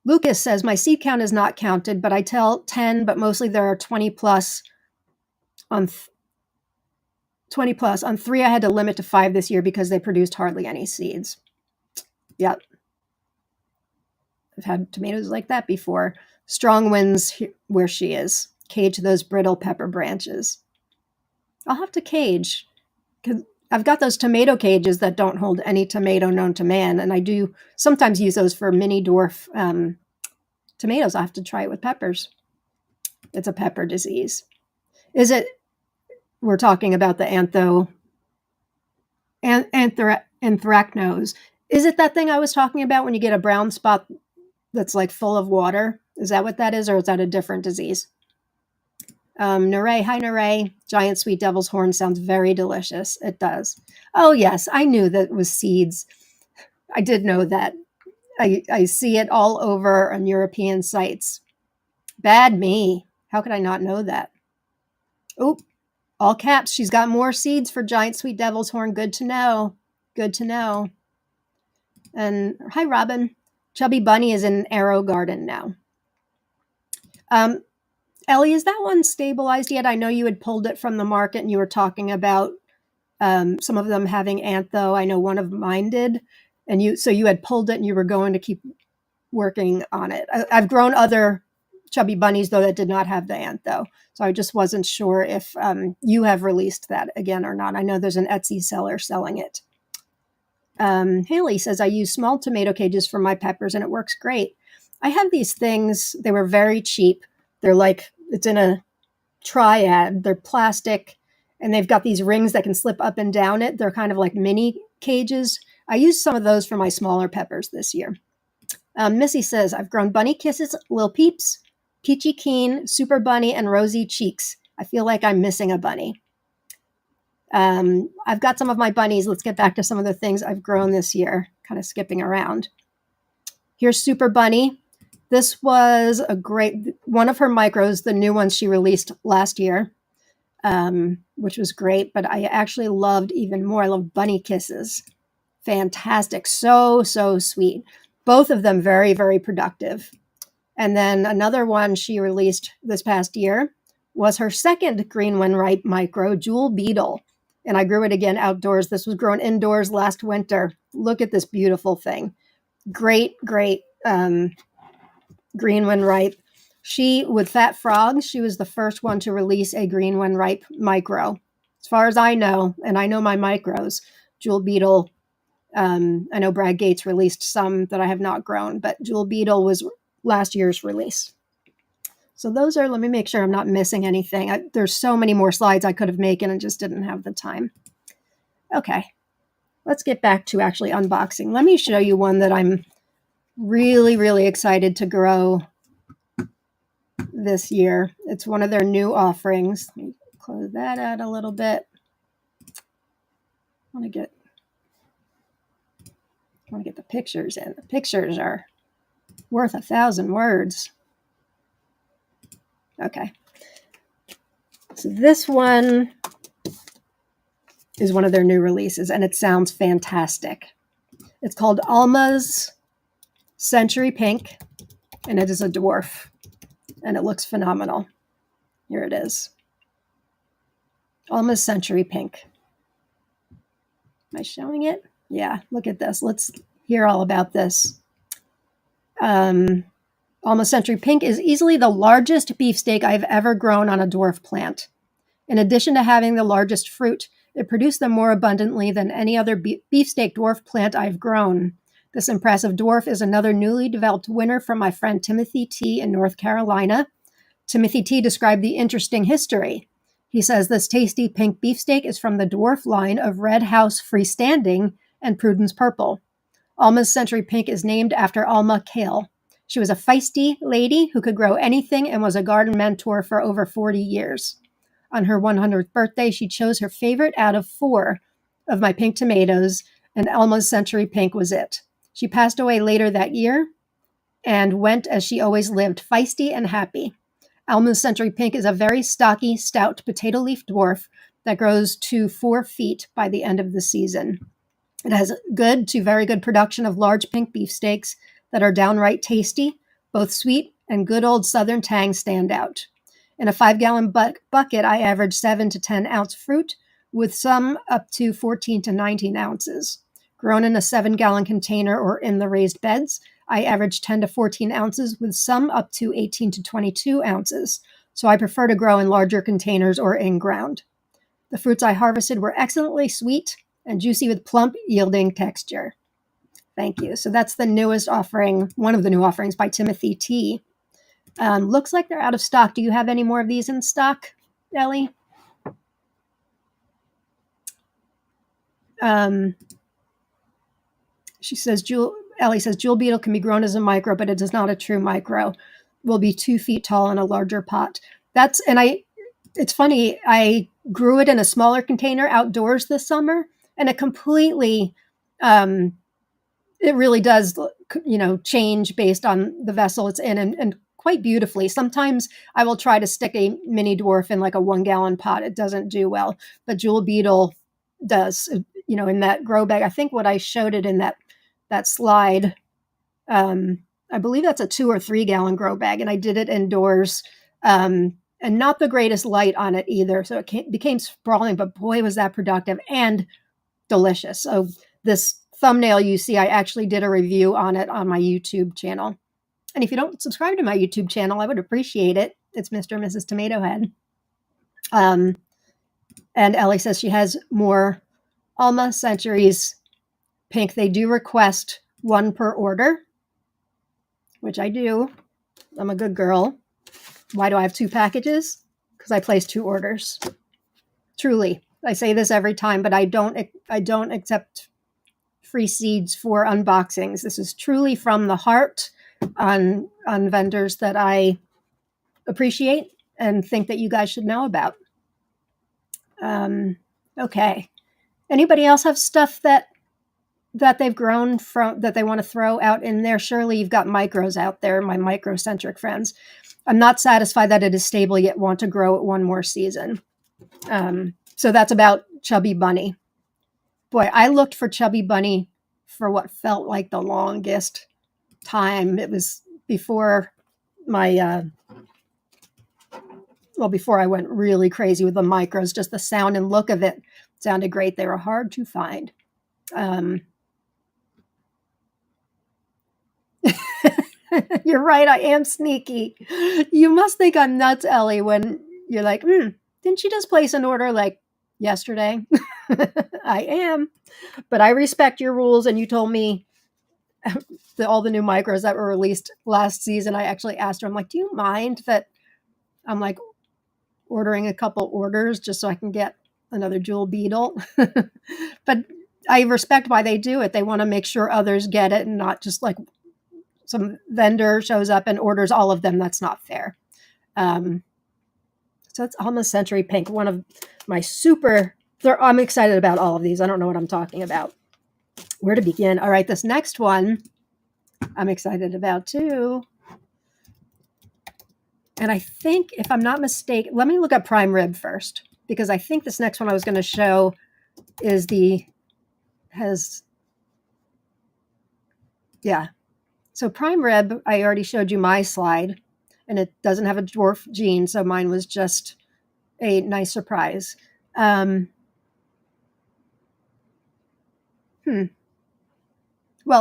Lucas says, my seed count is not counted, but I tell 10, but mostly there are 20 plus on 20 plus. On 3, I had to limit to 5 this year because they produced hardly any seeds. Yep. I've had tomatoes like that before. Strong winds where she is. Cage those brittle pepper branches. I'll have to cage, because I've got those tomato cages that don't hold any tomato known to man, and I do sometimes use those for mini dwarf tomatoes. I'll have to try it with peppers. It's a pepper disease. Is it? We're talking about the anthracnose. Is it that thing I was talking about when you get a brown spot that's like full of water? Is that what that is, or is that a different disease? Naray, hi Naray. Giant sweet devil's horn sounds very delicious. It does. Oh yes, I knew that was seeds. I did know that. I see it all over on European sites. Bad me. How could I not know that? Oop, all caps. She's got more seeds for giant sweet devil's horn. Good to know. Good to know. And hi Robin. Chubby Bunny is in Arrow Garden now. Ellie, is that one stabilized yet? I know you had pulled it from the market and you were talking about some of them having antho. I know one of mine did. And you had pulled it and you were going to keep working on it. I've grown other chubby bunnies, though, that did not have the antho. So I just wasn't sure if you have released that again or not. I know there's an Etsy seller selling it. Haley says, I use small tomato cages for my peppers and it works great. I have these things. They were very cheap. They're like, it's in a triad. They're plastic and they've got these rings that can slip up and down it. They're kind of like mini cages. I used some of those for my smaller peppers this year. Missy says, I've grown Bunny Kisses, Lil Peeps, Peachy Keen, Super Bunny, and Rosy Cheeks. I feel like I'm missing a bunny. I've got some of my bunnies. Let's get back to some of the things I've grown this year, kind of skipping around. Here's Super Bunny. This was a great, one of her micros, the new ones she released last year, which was great, but I actually loved even more. I love Bunny Kisses. Fantastic. So sweet. Both of them very, very productive. And then another one she released this past year was her second green when ripe micro, Jewel Beetle. And I grew it again outdoors. This was grown indoors last winter. Look at this beautiful thing. Great green when ripe. She, with Fat Frogs, she was the first one to release a green when ripe micro. As far as I know, and I know my micros, Jewel Beetle, I know Brad Gates released some that I have not grown, but Jewel Beetle was last year's release. So those are, let me make sure I'm not missing anything. There's so many more slides I could have made and just didn't have the time. Okay, let's get back to actually unboxing. Let me show you one that I'm really, really excited to grow this year. It's one of their new offerings. Let me close that out a little bit. I want to get the pictures in. The pictures are worth 1,000 words. Okay. So this one is one of their new releases, and it sounds fantastic. It's called Alma's Century Pink, and it is a dwarf, and it looks phenomenal. Here it is. Alma's Century Pink. Am I showing it? Yeah, look at this. Let's hear all about this. Alma's Century Pink is easily the largest beefsteak I've ever grown on a dwarf plant. In addition to having the largest fruit, it produced them more abundantly than any other beefsteak dwarf plant I've grown. This impressive dwarf is another newly developed winner from my friend Timothy T. in North Carolina. Timothy T. described the interesting history. He says this tasty pink beefsteak is from the dwarf line of Red House Freestanding and Prudence Purple. Alma's Century Pink is named after Alma Kale. She was a feisty lady who could grow anything and was a garden mentor for over 40 years. On her 100th birthday, she chose her favorite out of 4 of my pink tomatoes, and Alma's Century Pink was it. She passed away later that year and went as she always lived, feisty and happy. Alma's Century Pink is a very stocky, stout potato leaf dwarf that grows to 4 feet by the end of the season. It has good to very good production of large pink beefsteaks that are downright tasty. Both sweet and good old southern tang stand out. In a 5-gallon bucket, I average 7 to 10 ounce fruit, with some up to 14 to 19 ounces. Grown in a 7-gallon container or in the raised beds, I average 10 to 14 ounces, with some up to 18 to 22 ounces. So I prefer to grow in larger containers or in ground. The fruits I harvested were excellently sweet and juicy with plump, yielding texture. Thank you. So that's the newest offering, one of the new offerings by Timothy T. Looks like they're out of stock. Do you have any more of these in stock, Ellie? She says, Ellie says, Jewel Beetle can be grown as a micro, but it is not a true micro. Will be 2 feet tall in a larger pot. It's funny. I grew it in a smaller container outdoors this summer, and it completely, it really does, change based on the vessel it's in, and quite beautifully. Sometimes I will try to stick a mini dwarf in like a 1-gallon pot. It doesn't do well, but Jewel Beetle does, in that grow bag. I think what I showed it in that slide I believe that's a 2 or 3 gallon grow bag, and I did it indoors. And not the greatest light on it either. So it became sprawling, but boy, was that productive and delicious. So this thumbnail you see, I actually did a review on it on my YouTube channel. And if you don't subscribe to my YouTube channel, I would appreciate it. It's Mr. and Mrs. Tomato Head. And Ellie says she has more Alma Centuries pink. They do request one per order, which I do. I'm a good girl. Why do I have 2 packages? Because I placed 2 orders. Truly, I say this every time, but I don't accept free seeds for unboxings. This is truly from the heart on vendors that I appreciate and think that you guys should know about. Okay. Anybody else have stuff that they've grown from that they want to throw out in there? Surely you've got micros out there, my microcentric friends. I'm not satisfied that it is stable yet want to grow it one more season. So that's about Chubby Bunny. Boy, I looked for Chubby Bunny for what felt like the longest time. It was before my, before I went really crazy with the micros. Just the sound and look of it sounded great. They were hard to find. You're right. I am sneaky. You must think I'm nuts, Ellie, when you're like, didn't she just place an order like yesterday? I am. But I respect your rules, and you told me all the new micros that were released last season. I actually asked her, I'm like, do you mind that I'm like ordering a couple orders just so I can get another jewel beetle? But I respect why they do it. They want to make sure others get it and not just like some vendor shows up and orders all of them. That's not fair. So it's Alma Century Pink, one of my I'm excited about all of these. I don't know what I'm talking about. Where to begin? All right, this next one I'm excited about too. And I think, if I'm not mistaken, let me look up prime rib first, because I think this next one I was going to show is So prime rib, I already showed you my slide, and it doesn't have a dwarf gene, so mine was just a nice surprise. Well,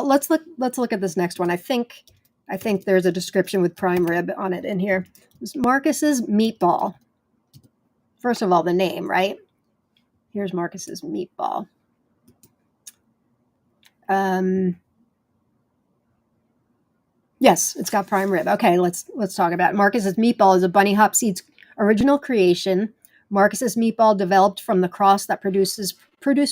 let's look at this next one. I think there's a description with prime rib on it in here. It's Marcus's meatball. First of all, the name, right? Here's Marcus's meatball. Yes, it's got prime rib. Okay, let's talk about it. Marcus's meatball is a Bunny Hop Seeds original creation. Marcus's meatball developed from the cross that produced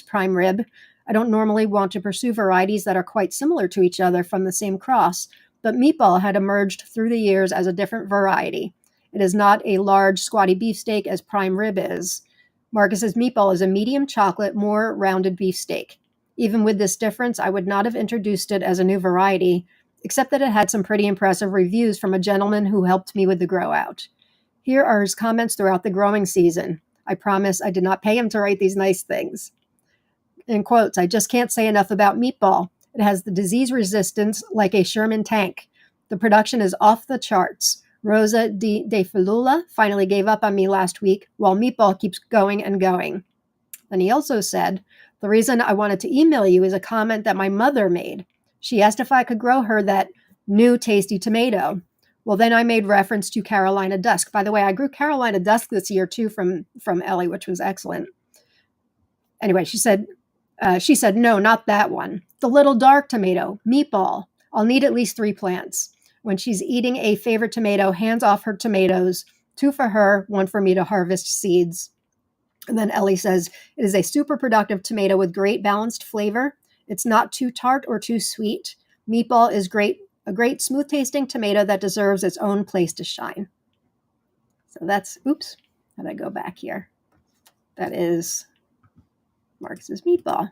prime rib. I don't normally want to pursue varieties that are quite similar to each other from the same cross, but meatball had emerged through the years as a different variety. It is not a large, squatty beefsteak as prime rib is. Marcus's meatball is a medium chocolate, more rounded beefsteak. Even with this difference, I would not have introduced it as a new variety, except that it had some pretty impressive reviews from a gentleman who helped me with the grow out. Here are his comments throughout the growing season. I promise I did not pay him to write these nice things. In quotes, I just can't say enough about meatball. It has the disease resistance like a Sherman tank. The production is off the charts. Rosa de Filula finally gave up on me last week, while meatball keeps going and going. And he also said, the reason I wanted to email you is a comment that my mother made. She asked if I could grow her that new tasty tomato. Well, then I made reference to Carolina Dusk. By the way, I grew Carolina Dusk this year too from Ellie, which was excellent. Anyway, she said, no, not that one. The little dark tomato, meatball. I'll need at least 3 plants. When she's eating a favorite tomato, hands off her tomatoes, 2 for her, 1 for me to harvest seeds. And then Ellie says, it is a super productive tomato with great balanced flavor. It's not too tart or too sweet. Meatball is a great smooth tasting tomato that deserves its own place to shine. So that's, oops, how did I go back here? That is Marcus's meatball.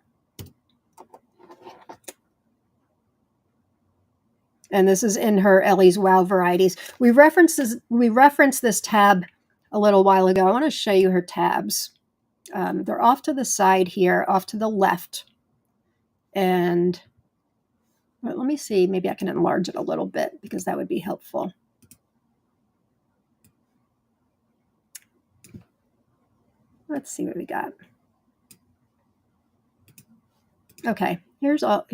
And this is in her Ellie's Wow Varieties. We referenced this tab a little while ago. I want to show you her tabs. They're off to the side here, off to the left. And But let me see, maybe I can enlarge it a little bit because that would be helpful. Let's see what we got. Okay, here's her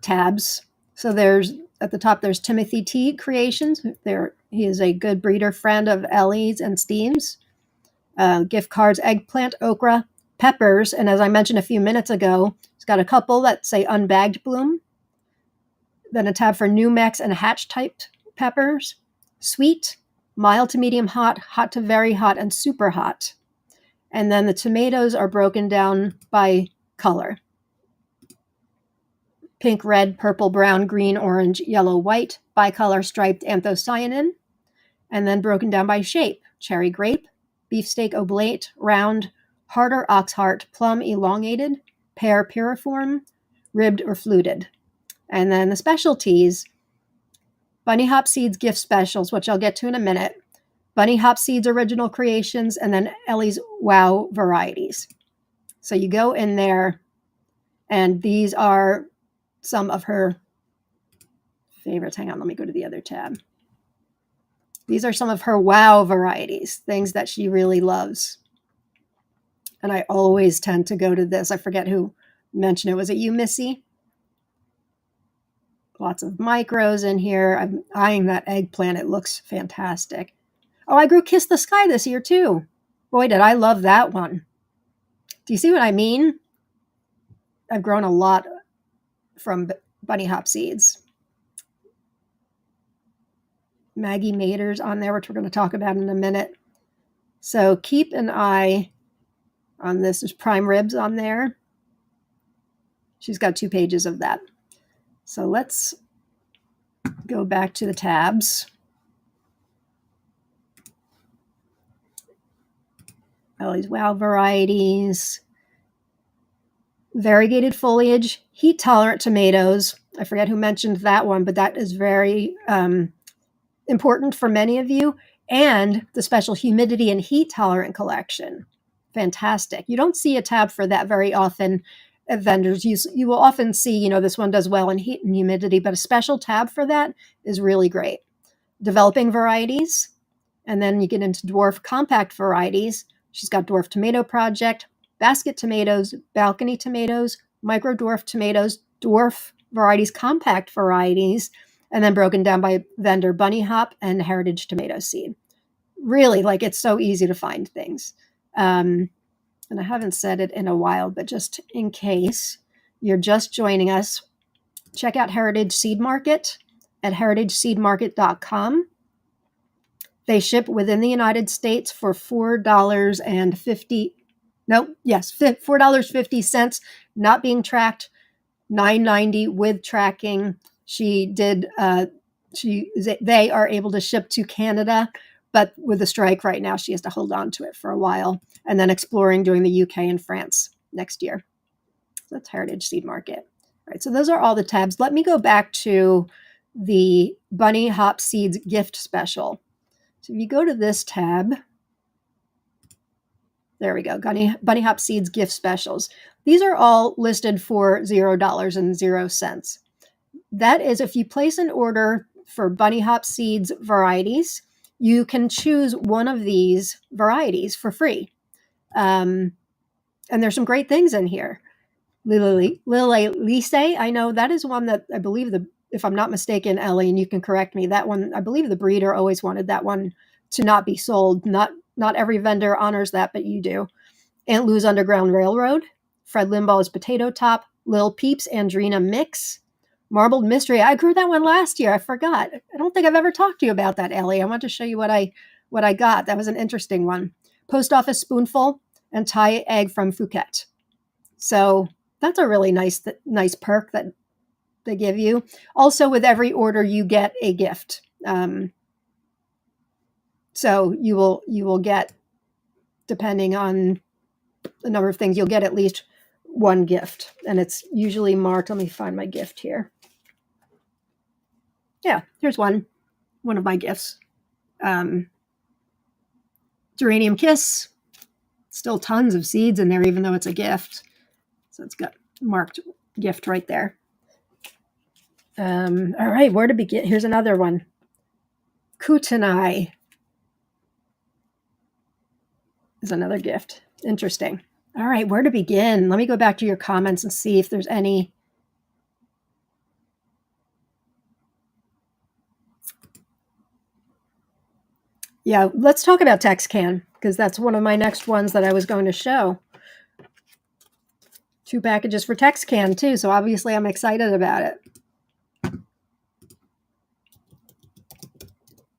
tabs. So there's at the top there's Timothy T Creations. He is a good breeder friend of Ellie's and Steam's. Gift cards, eggplant, okra, peppers, and as I mentioned a few minutes ago, it's got a couple that say unbagged bloom. Then a tab for new mix and hatch typed peppers, sweet, mild to medium hot, hot to very hot, and super hot. And then the tomatoes are broken down by color. Pink, red, purple, brown, green, orange, yellow, white, bicolor, striped, anthocyanin, and then broken down by shape. Cherry grape, beefsteak oblate, round, harder oxheart, plum elongated, pear piriform, ribbed or fluted. And then the specialties, Bunny Hop Seeds gift specials, which I'll get to in a minute, Bunny Hop Seeds original creations, and then Ellie's Wow varieties. So you go in there, and these are some of her favorites. Hang on, let me go to the other tab. These are some of her Wow varieties, things that she really loves. And I always tend to go to this. I forget who mentioned it. Was it you, Missy? Lots of micros in here. I'm eyeing that eggplant. It looks fantastic. Oh, I grew Kiss the Sky this year too. Boy, did I love that one. Do you see what I mean? I've grown a lot from Bunny Hop Seeds. Maggie Mater's on there, which we're going to talk about in a minute. So keep an eye on this. There's prime ribs on there. She's got 2 pages of that. So let's go back to the tabs. Ellie's Wow varieties. Variegated foliage, heat tolerant tomatoes. I forget who mentioned that one, but that is very important for many of you. And the special humidity and heat tolerant collection. Fantastic. You don't see a tab for that very often at vendors. You will often see, this one does well in heat and humidity, but a special tab for that is really great. Developing varieties. And then you get into dwarf compact varieties. She's got Dwarf Tomato Project, basket tomatoes, balcony tomatoes, micro dwarf tomatoes, dwarf varieties, compact varieties, and then broken down by vendor, bunny hop and heritage tomato seed. Really, it's so easy to find things. And I haven't said it in a while, but just in case you're just joining us, check out Heritage Seed Market at heritageseedmarket.com. They ship within the United States for $4.50, not being tracked, $9.90 with tracking. They are able to ship to Canada, but with the strike right now, she has to hold on to it for a while, and then exploring doing the UK and France next year. So that's Heritage Seed Market. All right, so those are all the tabs. Let me go back to the Bunny Hop Seeds gift special. So if you go to this tab, there we go, Bunny Hop Seeds gift specials. These are all listed for $0.00. That is, if you place an order for Bunny Hop Seeds varieties, you can choose one of these varieties for free. And there's some great things in here. Lily Lise, I know that is one that I believe if I'm not mistaken, Ellie, and you can correct me, that one, I believe the breeder always wanted that one to not be sold. Not every vendor honors that, but you do. Aunt Lou's Underground Railroad, Fred Limbaugh's Potato Top, Lil Peeps Andrina Mix, Marbled Mystery. I grew that one last year. I forgot. I don't think I've ever talked to you about that, Ellie. I want to show you what I got. That was an interesting one. Post Office Spoonful and Thai Egg from Phuket. So that's a really nice perk that they give you. Also, with every order, you get a gift. So you will get, depending on the number of things, you'll get at least one gift, and it's usually marked. Let me find my gift here. Yeah, here's one of my gifts. Geranium Kiss. Still tons of seeds in there, even though it's a gift. So it's got marked gift right there. All right, where to begin? Here's another one. Kutenai is another gift. Interesting. All right, where to begin? Let me go back to your comments and see if there's any. Yeah, let's talk about TextCan because that's one of my next ones that I was going to show. 2 packages for TextCan too, so obviously I'm excited about it.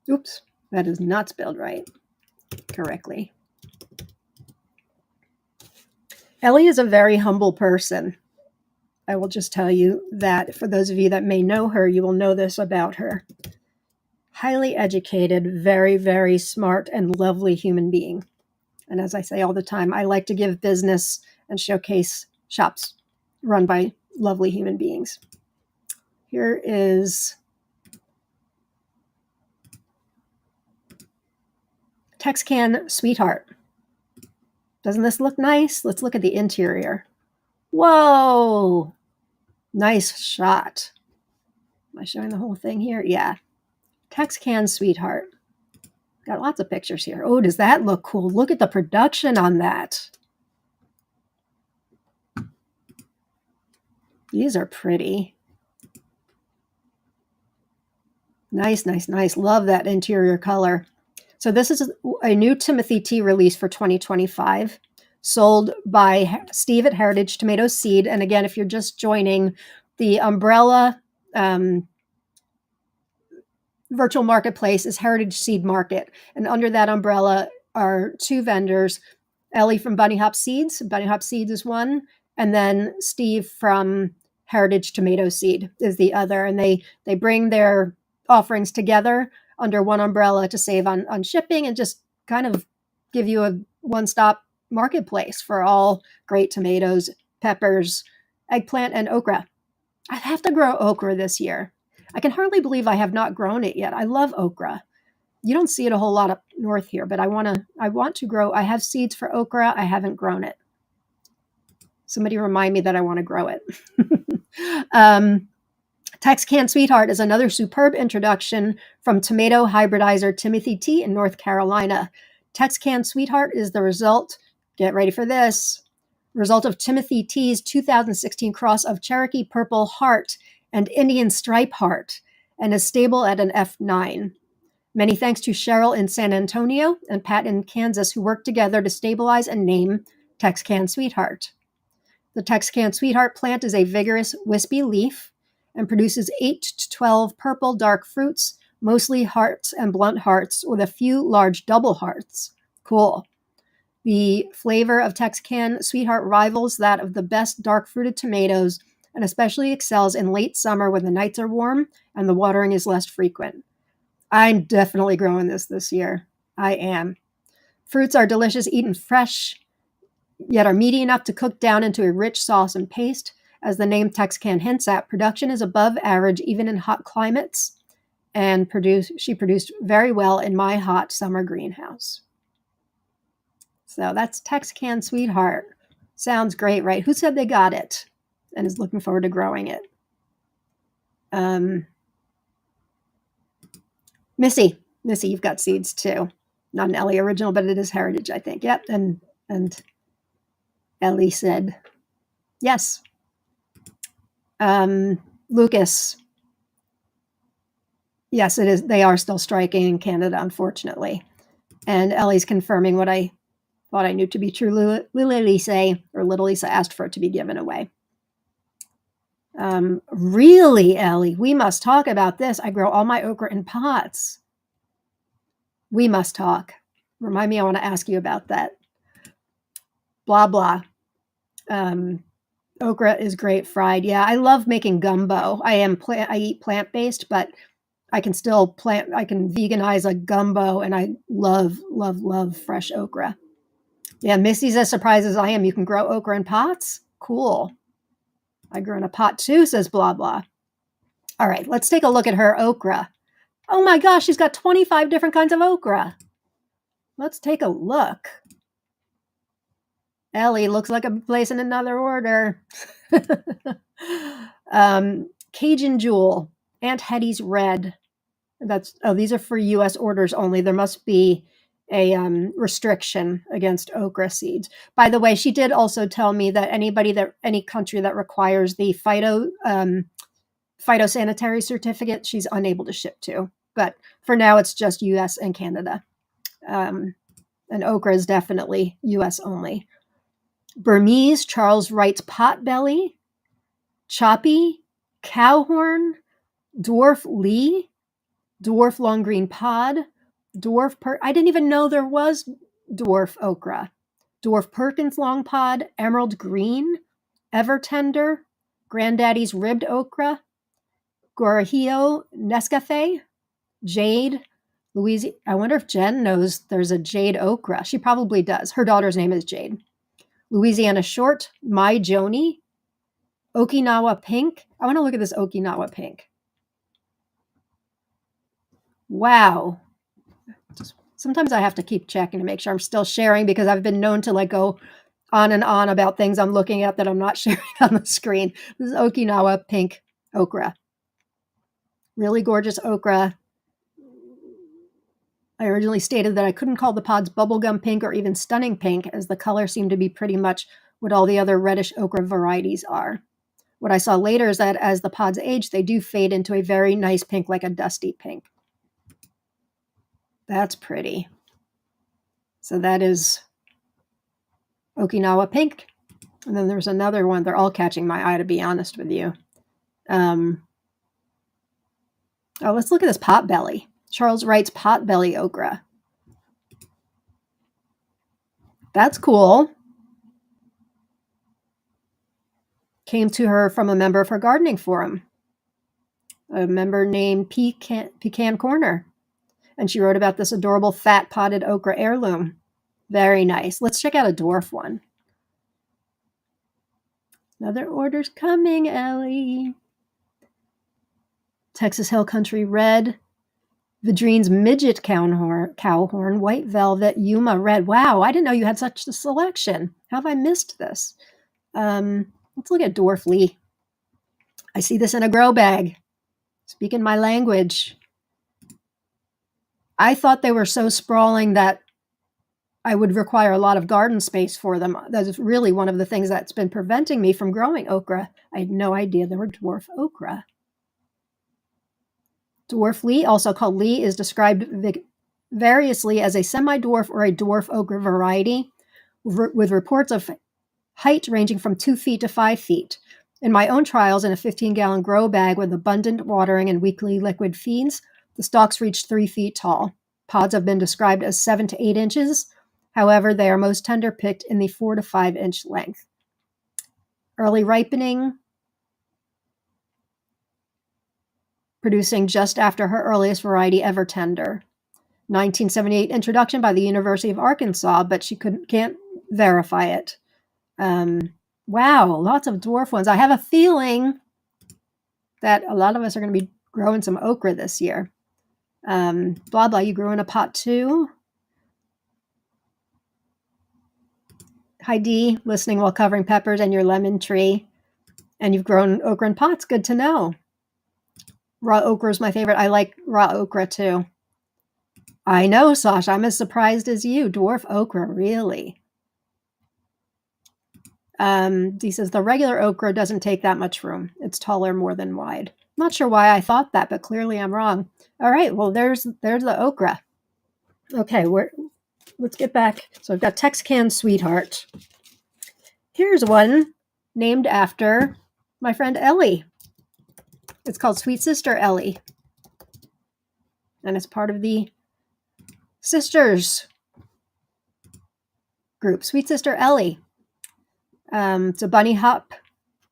Oops, that is not spelled right correctly. Ellie is a very humble person. I will just tell you that for those of you that may know her, you will know this about her. Highly educated, very, very smart and lovely human being. And as I say all the time, I like to give business and showcase shops run by lovely human beings. Here is TextCan Sweetheart. Doesn't this look nice? Let's look at the interior. Whoa! Nice shot. Am I showing the whole thing here? Yeah. TextCan Sweetheart. Got lots of pictures here. Oh, does that look cool? Look at the production on that. These are pretty. Nice, nice, nice. Love that interior color. So this is a new Timothy tea release for 2025, sold by Steve at Heritage Tomato Seed. And again, if you're just joining, the umbrella virtual marketplace is Heritage Seed Market. And under that umbrella are 2 vendors, Ellie from Bunny Hop Seeds. Bunny Hop Seeds is one. And then Steve from Heritage Tomato Seed is the other. And they bring their offerings together under one umbrella to save on shipping and just kind of give you a one-stop marketplace for all great tomatoes, peppers, eggplant, and okra. I have to grow okra this year. I can hardly believe I have not grown it yet. I love okra. You don't see it a whole lot up north here, but I want to grow. I have seeds for okra. I haven't grown it. Somebody remind me that I want to grow it. TextCan Sweetheart is another superb introduction from tomato hybridizer Timothy T in North Carolina. TextCan Sweetheart is the result, get ready for this, result of Timothy T's 2016 cross of Cherokee Purple Heart and Indian Stripe Heart, and is stable at an F9. Many thanks to Cheryl in San Antonio and Pat in Kansas, who worked together to stabilize and name TextCan Sweetheart. The TextCan Sweetheart plant is a vigorous, wispy leaf and produces 8 to 12 purple dark fruits, mostly hearts and blunt hearts, with a few large double hearts. Cool. The flavor of TextCan Sweetheart rivals that of the best dark-fruited tomatoes and especially excels in late summer when the nights are warm and the watering is less frequent. I'm definitely growing this year. I am. Fruits are delicious eaten fresh, yet are meaty enough to cook down into a rich sauce and paste. As the name TextCan hints at, production is above average even in hot climates, and she produced very well in my hot summer greenhouse. So that's TextCan Sweetheart. Sounds great, right? Who said they got it and is looking forward to growing it? Missy, you've got seeds too. Not an Ellie original, but it is Heritage, I think. Yep. And Ellie said yes. Lucas. Yes, it is. They are still striking in Canada, unfortunately. And Ellie's confirming what I thought I knew to be true. Little Lisa asked for it to be given away. Really, Ellie, we must talk about this. I grow all my okra in pots. We must talk. Remind me, I want to ask you about that. Blah, blah. Okra is great fried. Yeah, I love making gumbo. I eat plant-based, but I can veganize a gumbo, and I love, love, love fresh okra. Yeah, Missy's as surprised as I am. You can grow okra in pots? Cool. I grew in a pot too, says blah, blah. All right, let's take a look at her okra. Oh my gosh, she's got 25 different kinds of okra. Let's take a look. Ellie looks like I'm placing another order. Cajun Jewel, Aunt Hetty's Red. These are for U.S. orders only. There must be a restriction against okra seeds. By the way, she did also tell me that any country that requires the phytosanitary certificate, she's unable to ship to. But for now, it's just U.S. and Canada. And okra is definitely U.S. only. Burmese, Charles Wright's Potbelly, Choppy, Cowhorn, Dwarf Lee, Dwarf Long Green Pod, I didn't even know there was Dwarf Okra, Dwarf Perkins Long Pod, Emerald Green, Evertender, Granddaddy's Ribbed Okra, Gorahio Nescafe, Jade, Louisiana. I wonder if Jen knows there's a Jade Okra. She probably does. Her daughter's name is Jade. Louisiana Short, My Joni, Okinawa Pink. I want to look at this Okinawa Pink. Wow. Sometimes I have to keep checking to make sure I'm still sharing because I've been known to like go on and on about things I'm looking at that I'm not sharing on the screen. This is Okinawa Pink Okra. Really gorgeous okra. I originally stated that I couldn't call the pods bubblegum pink or even stunning pink, as the color seemed to be pretty much what all the other reddish okra varieties are. What I saw later is that as the pods age, they do fade into a very nice pink, like a dusty pink. That's pretty. So that is Okinawa Pink. And then there's another one. They're all catching my eye, to be honest with you. Let's look at this Potbelly. Charles Wright's Potbelly Okra. That's cool. Came to her from a member of her gardening forum, a member named Pecan Corner. And she wrote about this adorable fat potted okra heirloom. Very nice. Let's check out a dwarf one. Another order's coming, Ellie. Texas Hill Country Red. Vidrine's Midget Cowhorn, White Velvet, Yuma Red. Wow, I didn't know you had such a selection. How have I missed this? Let's look at Dwarf Lee. I see this in a grow bag. Speaking my language. I thought they were so sprawling that I would require a lot of garden space for them. That is really one of the things that's been preventing me from growing okra. I had no idea there were dwarf okra. Dwarf Lee, also called Lee, is described variously as a semi-dwarf or a dwarf okra variety, with reports of height ranging from 2 feet to 5 feet. In my own trials in a 15-gallon grow bag with abundant watering and weekly liquid feeds, the stalks reached 3 feet tall. Pods have been described as 7 to 8 inches. However, they are most tender picked in the 4 to 5 inch length. Early ripening, producing just after her earliest variety, Evertender. 1978 introduction by the University of Arkansas, but she can't verify it. Wow, lots of dwarf ones. I have a feeling that a lot of us are going to be growing some okra this year. Blah, blah, you grew in a pot too? Heidi, listening while covering peppers and your lemon tree. And you've grown okra in pots. Good to know. Raw okra is my favorite. I like raw okra too. I know, Sasha. I'm as surprised as you. Dwarf okra, really? He says the regular okra doesn't take that much room. It's taller more than wide. Not sure why I thought that, but clearly I'm wrong. All right, well, there's the okra. Okay, let's get back. So I've got Texcan Sweetheart. Here's one named after my friend Ellie. It's called Sweet Sister Ellie. And it's part of the Sisters group, Sweet Sister Ellie. It's a bunny hop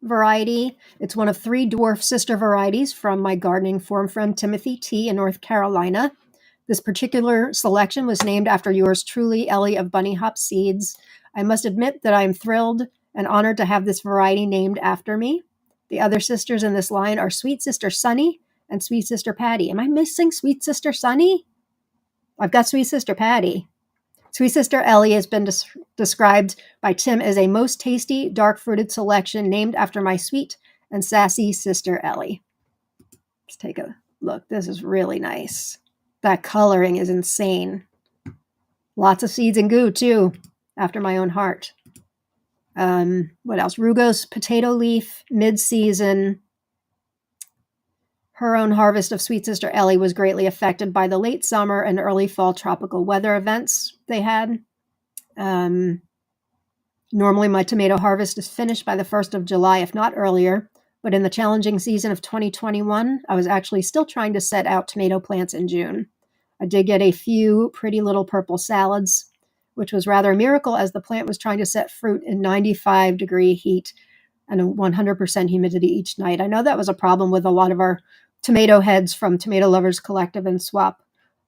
variety. It's one of 3 dwarf sister varieties from my gardening forum friend Timothy T. in North Carolina. This particular selection was named after yours truly, Ellie of Bunny Hop Seeds. I must admit that I am thrilled and honored to have this variety named after me. The other sisters in this line are Sweet Sister Sunny and Sweet Sister Patty. Am I missing Sweet Sister Sunny? I've got Sweet Sister Patty. Sweet Sister Ellie has been described by Tim as a most tasty, dark-fruited selection named after my sweet and sassy sister Ellie. Let's take a look. This is really nice. That coloring is insane. Lots of seeds and goo, too, after my own heart. What else? Rugos potato leaf, mid-season. Her own harvest of Sweet Sister Ellie was greatly affected by the late summer and early fall tropical weather events they had. Normally, my tomato harvest is finished by the 1st of July, if not earlier. But in the challenging season of 2021, I was actually still trying to set out tomato plants in June. I did get a few pretty little purple salads, which was rather a miracle as the plant was trying to set fruit in 95-degree heat and 100% humidity each night. I know that was a problem with a lot of our tomato heads from Tomato Lovers Collective and Swap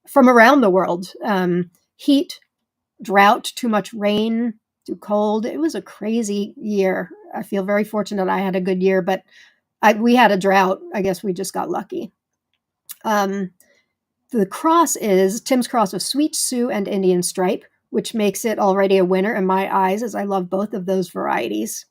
from around the world. Heat, drought, too much rain, too cold. It was a crazy year. I feel very fortunate I had a good year, but we had a drought. I guess we just got lucky. The cross is Tim's cross of Sweet Sioux and Indian Stripe, which makes it already a winner in my eyes, as I love both of those varieties.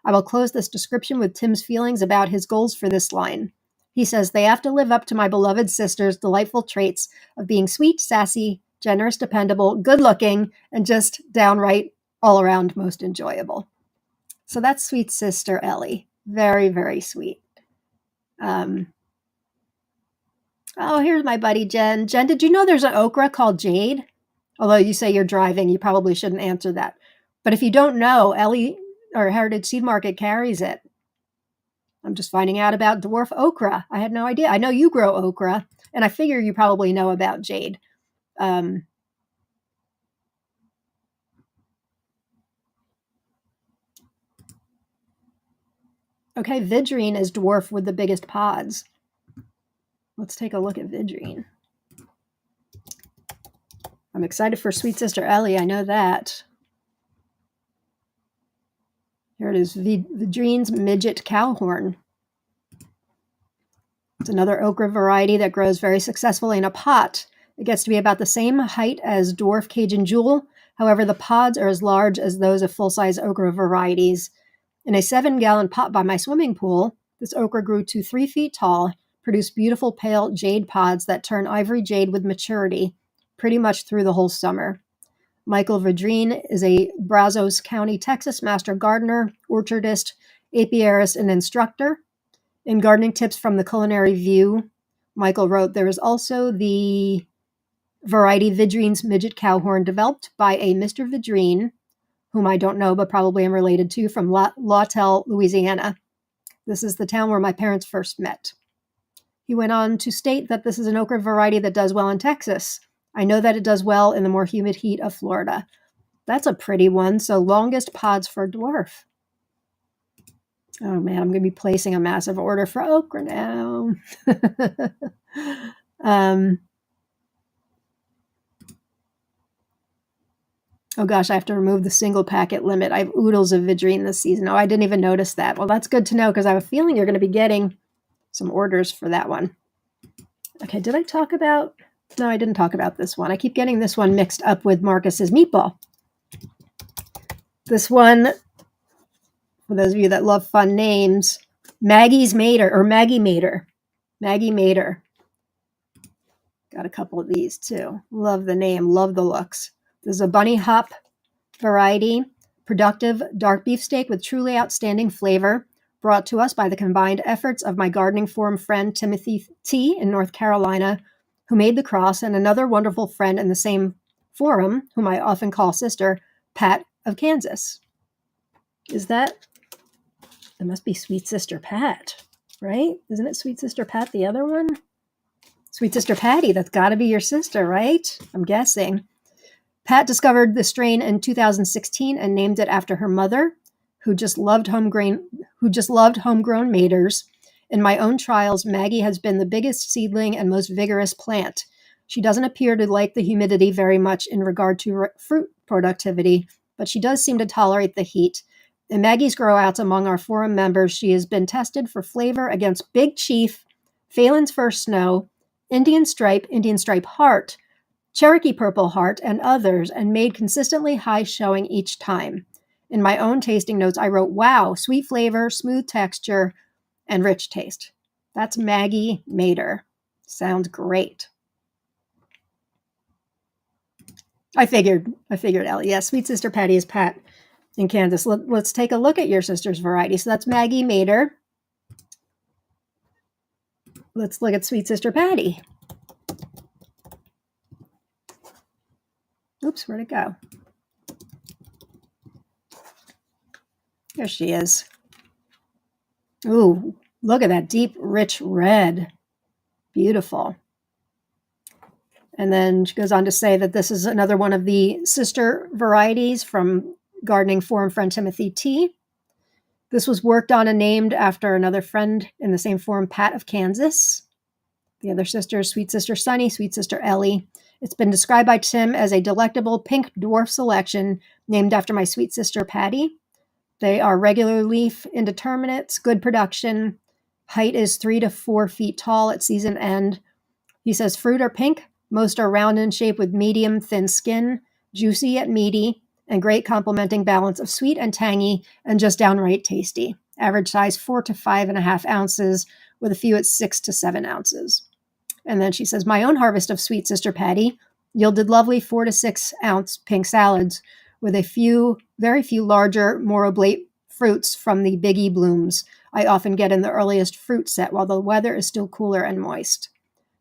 I will close this description with Tim's feelings about his goals for this line. He says, they have to live up to my beloved sister's delightful traits of being sweet, sassy, generous, dependable, good-looking, and just downright all-around most enjoyable. So that's Sweet Sister Ellie. Very, very sweet. Oh, here's my buddy Jen. Jen, did you know there's an okra called Jade? Although you say you're driving, you probably shouldn't answer that. But if you don't know, Ellie or Heritage Seed Market carries it. I'm just finding out about dwarf okra. I had no idea. I know you grow okra, and I figure you probably know about Jade. Okay, Vidrine is dwarf with the biggest pods. Let's take a look at Vidrine. I'm excited for Sweet Sister Ellie. I know that. Here it is, Vidrine's Midget Cowhorn. It's another okra variety that grows very successfully in a pot. It gets to be about the same height as dwarf Cajun Jewel. However, the pods are as large as those of full-size okra varieties. In a 7-gallon pot by my swimming pool, this okra grew to 3 feet tall, produced beautiful pale jade pods that turn ivory jade with maturity, pretty much through the whole summer. Michael Vidrine is a Brazos County, Texas master gardener, orchardist, apiarist, and instructor. In Gardening Tips from the Culinary View, Michael wrote, there is also the variety Vidrine's Midget Cowhorn developed by a Mr. Vidrine, whom I don't know but probably am related to, from Lawtell, Louisiana. This is the town where my parents first met. He went on to state that this is an okra variety that does well in Texas. I know that it does well in the more humid heat of Florida. That's a pretty one. So longest pods for dwarf. Oh man, I'm going to be placing a massive order for okra now. Oh gosh, I have to remove the single packet limit. I have oodles of Vidrine this season. Oh, I didn't even notice that. Well, that's good to know because I have a feeling you're going to be getting some orders for that one. Okay, did I talk about... No, I didn't talk about this one. I keep getting this one mixed up with Marcus's meatball. This one, for those of you that love fun names, Maggie's Mater, or Maggie Mater. Maggie Mater. Got a couple of these too. Love the name, love the looks. This is a bunny hop variety, productive dark beef steak with truly outstanding flavor, brought to us by the combined efforts of my gardening forum friend Timothy T. in North Carolina, who made the cross, and another wonderful friend in the same forum, whom I often call sister, Pat of Kansas. It must be Sweet Sister Pat, right? Isn't it Sweet Sister Pat the other one? Sweet Sister Patty, that's got to be your sister, right? I'm guessing. Pat discovered the strain in 2016 and named it after her mother, who just loved homegrown maters. In my own trials, Maggie has been the biggest seedling and most vigorous plant. She doesn't appear to like the humidity very much in regard to fruit productivity, but she does seem to tolerate the heat. In Maggie's grow-outs among our forum members, she has been tested for flavor against Big Chief, Phelan's First Snow, Indian Stripe Heart, Cherokee Purple Heart, and others, and made consistently high showing each time. In my own tasting notes, I wrote, wow, sweet flavor, smooth texture, and rich taste. That's Maggie Mater. Sounds great. I figured, Ellie. Yes, Sweet Sister Patty is Pat and Kansas. Let's take a look at your sister's variety. So that's Maggie Mater. Let's look at Sweet Sister Patty. Oops, where'd it go? There she is. Ooh, look at that deep, rich red. Beautiful. And then she goes on to say that this is another one of the sister varieties from Gardening Forum friend Timothy T. This was worked on and named after another friend in the same forum, Pat of Kansas. The other sister is Sweet Sister Sunny, Sweet Sister Ellie. It's been described by Tim as a delectable pink dwarf selection named after my sweet sister Patty. They are regular leaf indeterminates, good production. Height is 3 to 4 feet tall at season end. He says fruit are pink. Most are round in shape with medium thin skin, juicy yet meaty, and great complementing balance of sweet and tangy and just downright tasty. Average size 4 to 5.5 ounces, with a few at 6 to 7 ounces. And then she says, my own harvest of Sweet Sister Patty yielded lovely 4 to 6 ounce pink salads with very few larger, more oblate fruits from the biggie blooms I often get in the earliest fruit set while the weather is still cooler and moist.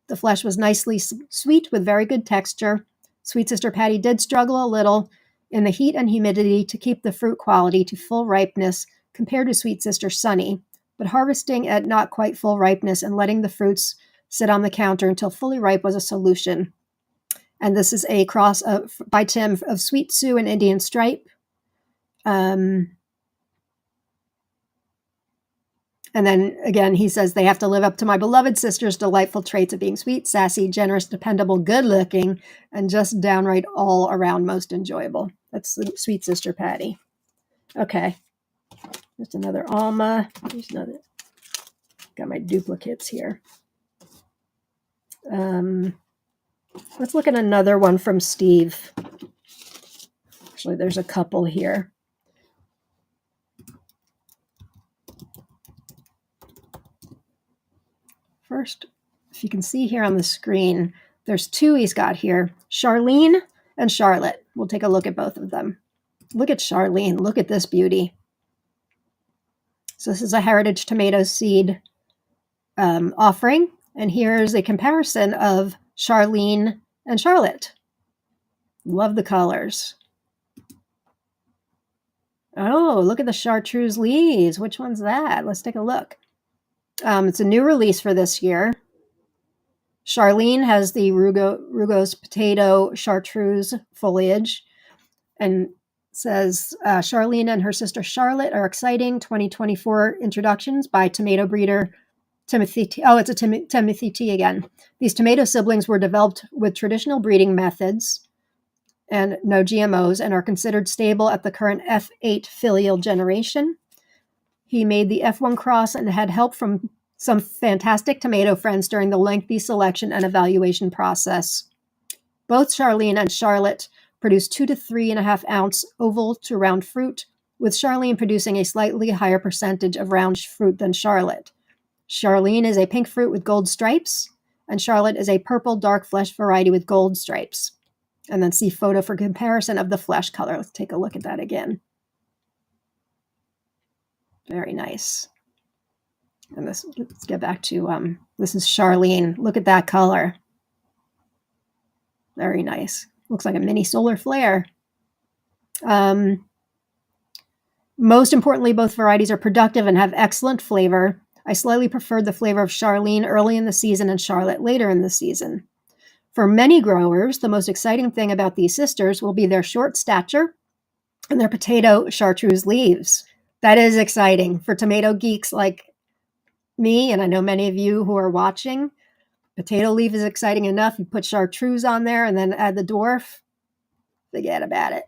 The flesh was nicely sweet with very good texture. Sweet Sister Patty did struggle a little in the heat and humidity to keep the fruit quality to full ripeness compared to Sweet Sister Sunny, but harvesting at not quite full ripeness and letting the fruits sit on the counter until fully ripe was a solution. And this is a cross by Tim of Sweet Sioux and Indian Stripe. And then again, he says they have to live up to my beloved sister's delightful traits of being sweet, sassy, generous, dependable, good-looking, and just downright all around most enjoyable. That's the Sweet Sister Patty. Okay. There's another Alma. There's another. Got my duplicates here. Let's look at another one from Steve. Actually, there's a couple here. First, if you can see here on the screen, there's two he's got here, Charlene and Charlotte. We'll take a look at both of them. Look at Charlene. Look at this beauty. So this is a heritage tomato seed offering. And here's a comparison of Charlene and Charlotte. Love the colors. Oh, look at the chartreuse leaves. Which one's that? Let's take a look. It's a new release for this year. Charlene has the Rugose potato chartreuse foliage and says Charlene and her sister Charlotte are exciting 2024 introductions by tomato breeder Timothy T. Oh, it's a Timothy T again. These tomato siblings were developed with traditional breeding methods and no GMOs and are considered stable at the current F8 filial generation. He made the F1 cross and had help from some fantastic tomato friends during the lengthy selection and evaluation process. Both Charlene and Charlotte produce 2 to 3.5 ounce oval to round fruit, with Charlene producing a slightly higher percentage of round fruit than Charlotte. Charlene is a pink fruit with gold stripes, and Charlotte is a purple dark flesh variety with gold stripes. And then see photo for comparison of the flesh color. Let's take a look at that again. Very nice. And let's get back to, this is Charlene. Look at that color. Very nice. Looks like a mini solar flare. Most importantly, both varieties are productive and have excellent flavor. I slightly preferred the flavor of Charlene early in the season and Charlotte later in the season. For many growers, the most exciting thing about these sisters will be their short stature and their potato chartreuse leaves. That is exciting for tomato geeks like me, and I know many of you who are watching. Potato leaf is exciting enough. You put chartreuse on there and then add the dwarf. Forget about it.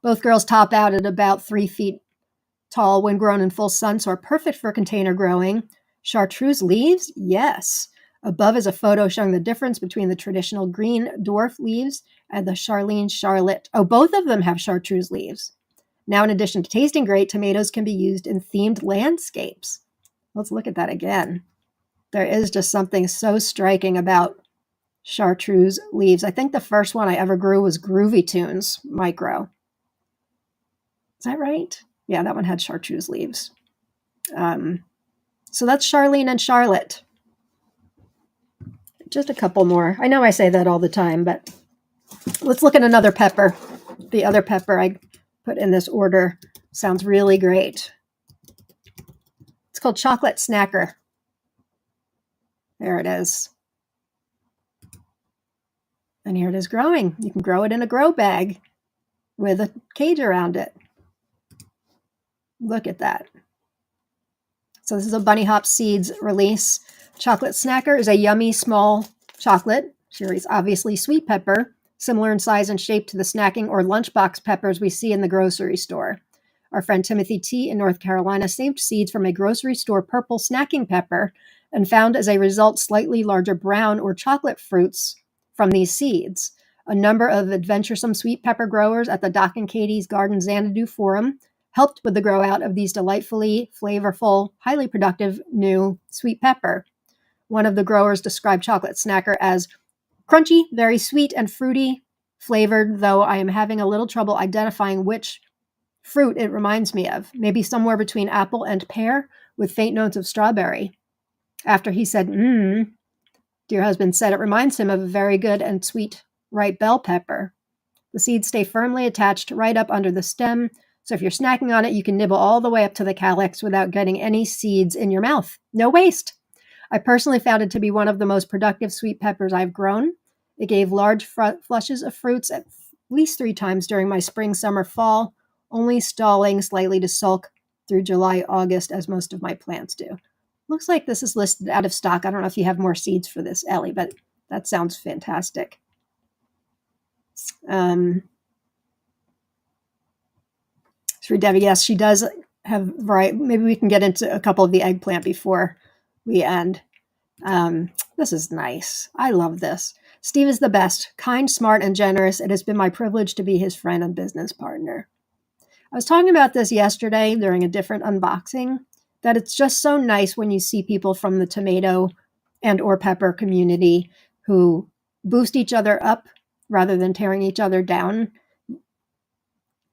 Both girls top out at about 3 feet tall when grown in full sun, so are perfect for container growing. Chartreuse leaves? Yes. Above is a photo showing the difference between the traditional green dwarf leaves and the Charlene Charlotte. Oh, both of them have chartreuse leaves. Now, in addition to tasting great, tomatoes can be used in themed landscapes. Let's look at that again. There is just something so striking about chartreuse leaves. I think the first one I ever grew was Groovy Tunes Micro. Is that right? Yeah, that one had chartreuse leaves. So that's Charlene and Charlotte. Just a couple more. I know I say that all the time, but let's look at another pepper. The other pepper I put in this order sounds really great. It's called Chocolate Snacker. There it is. And here it is growing. You can grow it in a grow bag with a cage around it. Look at that. So this is a Bunny Hop Seeds release. Chocolate Snacker is a yummy small chocolate. Sherry's obviously sweet pepper, similar in size and shape to the snacking or lunchbox peppers we see in the grocery store. Our friend Timothy T. in North Carolina saved seeds from a grocery store purple snacking pepper and found as a result slightly larger brown or chocolate fruits from these seeds. A number of adventuresome sweet pepper growers at the Doc and Katie's Garden Xanadu Forum helped with the grow out of these delightfully flavorful, highly productive new sweet pepper. One of the growers described Chocolate Snacker as crunchy, very sweet and fruity flavored, though I am having a little trouble identifying which fruit it reminds me of. Maybe somewhere between apple and pear with faint notes of strawberry. After he said, dear husband said it reminds him of a very good and sweet ripe bell pepper. The seeds stay firmly attached right up under the stem, so if you're snacking on it, you can nibble all the way up to the calyx without getting any seeds in your mouth. No waste. I personally found it to be one of the most productive sweet peppers I've grown. It gave large flushes of fruits at least 3 times during my spring, summer, fall, only stalling slightly to sulk through July, August, as most of my plants do. Looks like this is listed out of stock. I don't know if you have more seeds for this, Ellie, but that sounds fantastic. For Debbie, yes, she does have variety. Maybe we can get into a couple of the eggplant before we end. This is nice. I love this. Steve is the best, kind, smart, and generous. It has been my privilege to be his friend and business partner. I was talking about this yesterday during a different unboxing, that it's just so nice when you see people from the tomato and or pepper community who boost each other up rather than tearing each other down.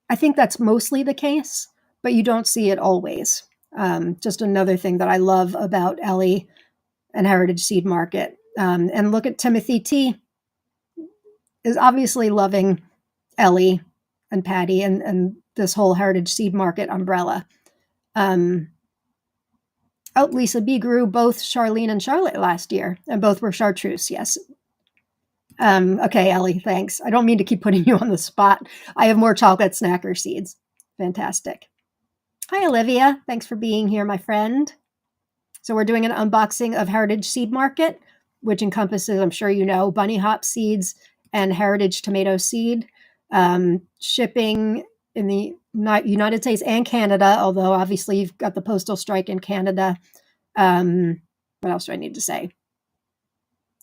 I think that's mostly the case, but you don't see it always. Just another thing that I love about Ellie and Heritage Seed Market. And look at Timothy T. is obviously loving Ellie and Patty and this whole Heritage Seed Market umbrella. Lisa B. grew both Charlene and Charlotte last year, and both were chartreuse, yes. Okay, Ellie, thanks. I don't mean to keep putting you on the spot. I have more chocolate snacker seeds. Fantastic. Hi, Olivia. Thanks for being here, my friend. So we're doing an unboxing of Heritage Seed Market, which encompasses, I'm sure you know, bunny hop seeds and heritage tomato seed. Shipping in the United States and Canada, although obviously you've got the postal strike in Canada. What else do I need to say?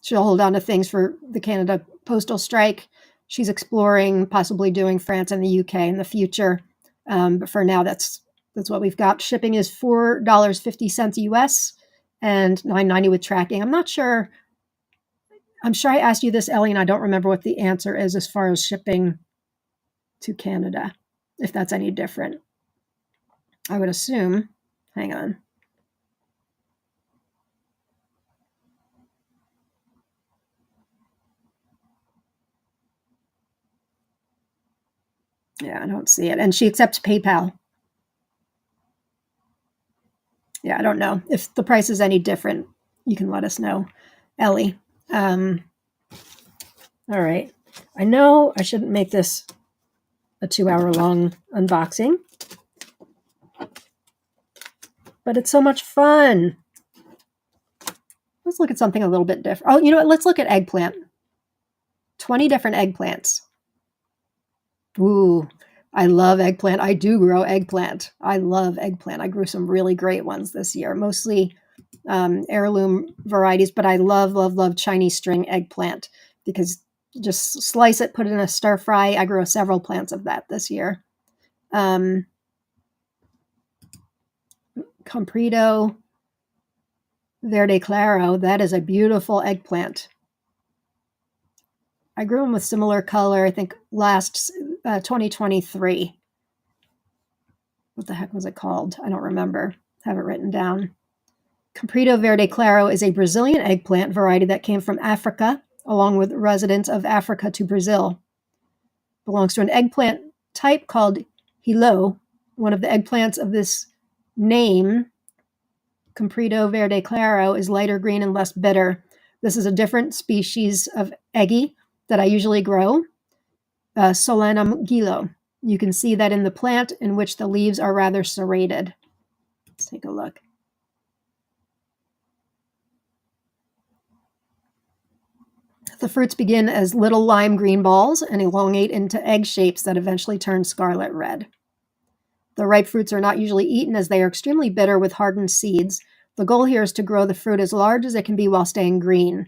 She'll hold on to things for the Canada postal strike. She's exploring possibly doing France and the UK in the future. But for now, that's what we've got. Shipping is $4.50 US and $9.90 with tracking. I'm not sure. I'm sure I asked you this, Ellie, and I don't remember what the answer is as far as shipping to Canada, if that's any different. I would assume. Hang on. Yeah, I don't see it. And she accepts PayPal. Yeah, I don't know. If the price is any different, you can let us know, Ellie. All right. I know I shouldn't make this a 2-hour long unboxing, but it's so much fun. Let's look at something a little bit different. Oh, you know what? Let's look at eggplant. 20 different eggplants. Ooh, I love eggplant. I do grow eggplant. I love eggplant. I grew some really great ones this year, mostly heirloom varieties, but I love Chinese string eggplant because just slice it, put it in a stir fry. I grew several plants of that this year. Comprido. Verde Claro, that is a beautiful eggplant. I grew them with similar color, I think last 2023. What the heck was it called? I don't remember. Have it written down. Comprito Verde Claro is a Brazilian eggplant variety that came from Africa, along with residents of Africa to Brazil. Belongs to an eggplant type called Hilo. One of the eggplants of this name, Comprito Verde Claro, is lighter green and less bitter. This is a different species of eggie that I usually grow, Solanum gilo. You can see that in the plant, in which the leaves are rather serrated. Let's take a look. The fruits begin as little lime green balls and elongate into egg shapes that eventually turn scarlet red. The ripe fruits are not usually eaten as they are extremely bitter with hardened seeds. The goal here is to grow the fruit as large as it can be while staying green.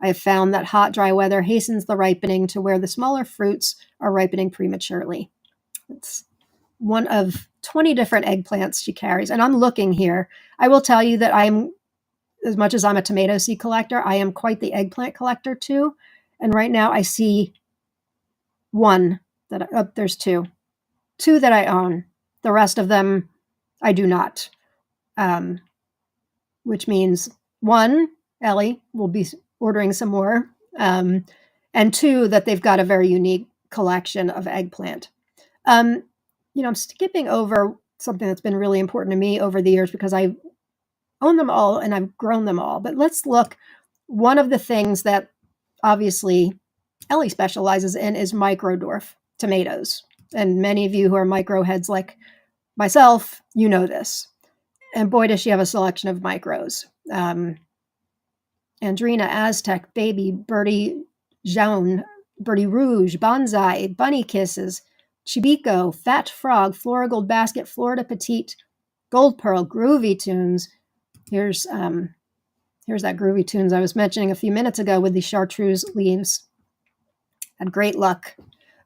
I have found that hot, dry weather hastens the ripening to where the smaller fruits are ripening prematurely. It's one of 20 different eggplants she carries. And I'm looking here. I will tell you that as much as I'm a tomato seed collector, I am quite the eggplant collector too. And right now I see there's two that I own. The rest of them I do not. Which means one, Ellie will be ordering some more, and two, that they've got a very unique collection of eggplant. I'm skipping over something that's been really important to me over the years because I own them all and I've grown them all. But let's look. One of the things that obviously Ellie specializes in is micro dwarf tomatoes. And many of you who are micro heads like myself, you know this. And boy, does she have a selection of micros. Andrina, Aztec, Baby, Birdie Jaune, Birdie Rouge, Bonsai, Bunny Kisses, Chibico, Fat Frog, Flora Gold Basket, Florida Petite, Gold Pearl, Groovy Tunes. Here's that Groovy Tunes I was mentioning a few minutes ago with the chartreuse leaves. Had great luck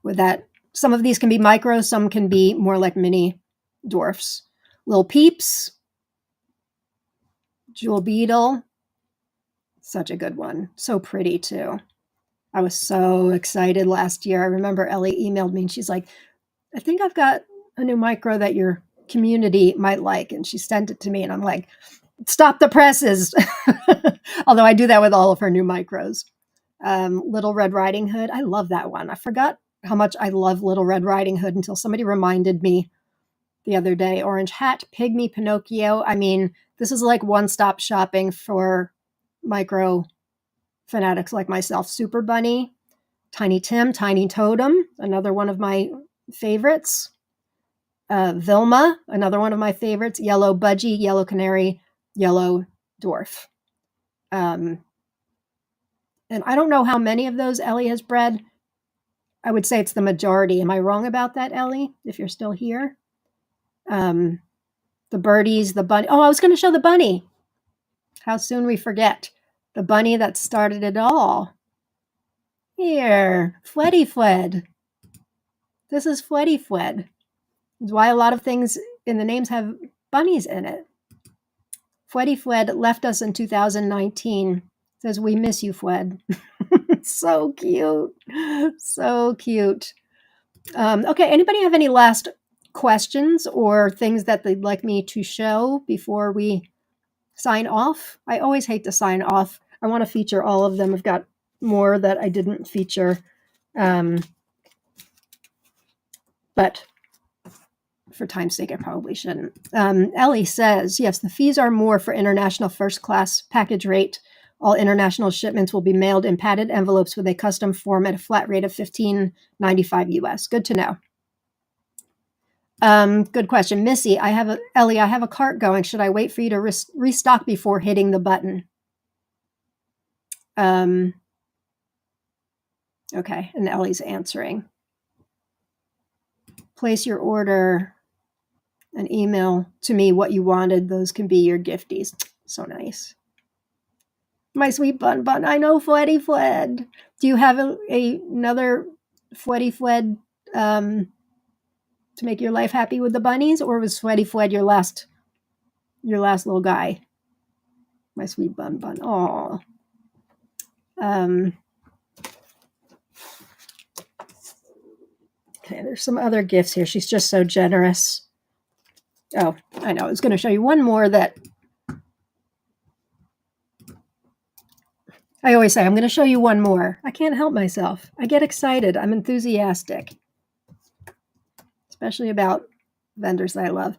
with that. Some of these can be micro, some can be more like mini dwarfs. Lil Peeps, Jewel Beetle, such a good one. So pretty too. I was so excited last year. I remember Ellie emailed me and she's like, I think I've got a new micro that your community might like. And she sent it to me and I'm like, stop the presses. Although I do that with all of her new micros. Little Red Riding Hood. I love that one. I forgot how much I love Little Red Riding Hood until somebody reminded me the other day. Orange Hat, Pygmy, Pinocchio. I mean, this is like one-stop shopping for micro fanatics like myself. Super Bunny, Tiny Tim, Tiny Totem, another one of my favorites. Vilma, another one of my favorites. Yellow Budgie, Yellow Canary, Yellow Dwarf. And I don't know how many of those Ellie has bred. I would say it's the majority. Am I wrong about that, Ellie, if you're still here? The birdies, the bunny. Oh, I was going to show the bunny. How soon we forget. The bunny that started it all. Here, Fleddy Fled. This is Fleddy Fled. It's why a lot of things in the names have bunnies in it. Fleddy Fled left us in 2019. Says, we miss you, Fled. So cute. So cute. Okay, anybody have any last questions or things that they'd like me to show before we sign off? I always hate to sign off. I want to feature all of them. I've got more that I didn't feature. But for time's sake, I probably shouldn't. Ellie says, yes, the fees are more for international first-class package rate. All international shipments will be mailed in padded envelopes with a custom form at a flat rate of $15.95 US. Good to know. Good question. Missy, Ellie, I have a cart going. Should I wait for you to restock before hitting the button? Okay, and Ellie's answering. Place your order and email to me what you wanted. Those can be your gifties. So nice. My sweet Bun Bun. I know Fleddy Fled. Do you have another Fleddy Fled to make your life happy with the bunnies, or was Fleddy Fled your last little guy? My sweet bun. Aw. Okay, there's some other gifts here. She's just so generous. Oh, I know. I was going to show you one more that I always say, I'm going to show you one more. I can't help myself. I get excited. I'm enthusiastic, especially about vendors that I love.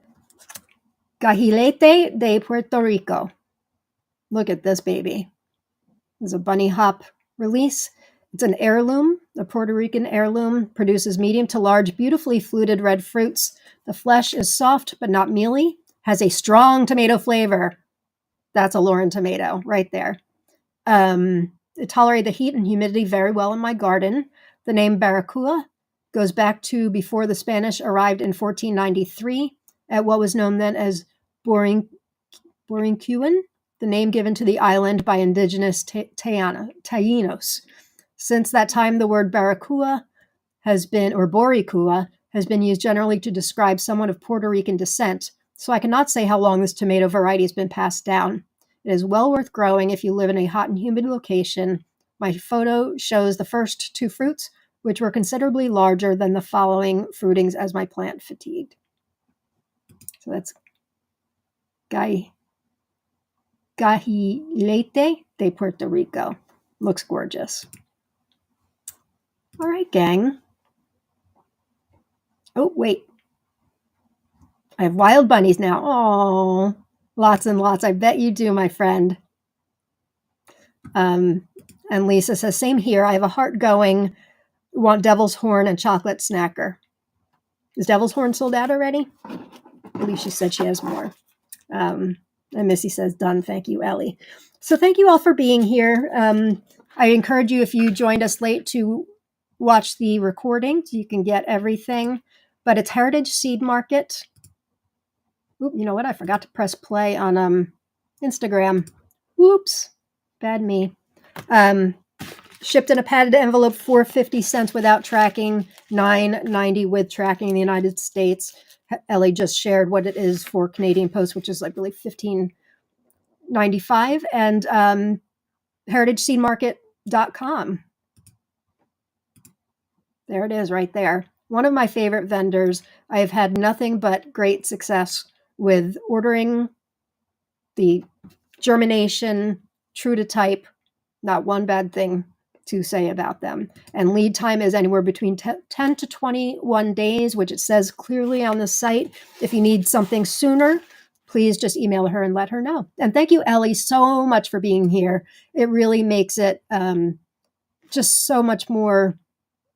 Gahilete de Puerto Rico. Look at this baby. There's a bunny hop release. It's an heirloom, a Puerto Rican heirloom, produces medium to large, beautifully fluted red fruits. The flesh is soft but not mealy, has a strong tomato flavor. That's a Lauren tomato right there. It tolerated the heat and humidity very well in my garden. The name Barracuda goes back to before the Spanish arrived in 1493 at what was known then as Borinquén, the name given to the island by indigenous Taínos. Since that time, the word Barracuda has been, or Boricua, has been used generally to describe someone of Puerto Rican descent, so I cannot say how long this tomato variety has been passed down. It is well worth growing if you live in a hot and humid location. My photo shows the first two fruits, which were considerably larger than the following fruitings as my plant fatigued. So that's Gahilete de Puerto Rico. Looks gorgeous. All right, gang. Oh, wait. I have wild bunnies now. Oh, lots and lots. I bet you do, my friend. And Lisa says, same here. I have a heart going. Want devil's horn and chocolate snacker. Is devil's horn sold out already? I believe she said she has more. And Missy says, done. Thank you, Ellie. So thank you all for being here. I encourage you, if you joined us late, to watch the recording so you can get everything. But it's Heritage Seed Market. Oop, you know what? I forgot to press play on Instagram. Whoops. Bad me. Shipped in a padded envelope, $4.50 without tracking, $9.90 with tracking in the United States. Ellie just shared what it is for Canadian Post, which is, I believe, $15.95. And heritageseedmarket.com. There it is right there. One of my favorite vendors. I have had nothing but great success with ordering the germination, true to type, not one bad thing to say about them. And lead time is anywhere between 10 to 21 days, which it says clearly on the site. If you need something sooner, please just email her and let her know. And thank you, Ellie, so much for being here. It really makes it just so much more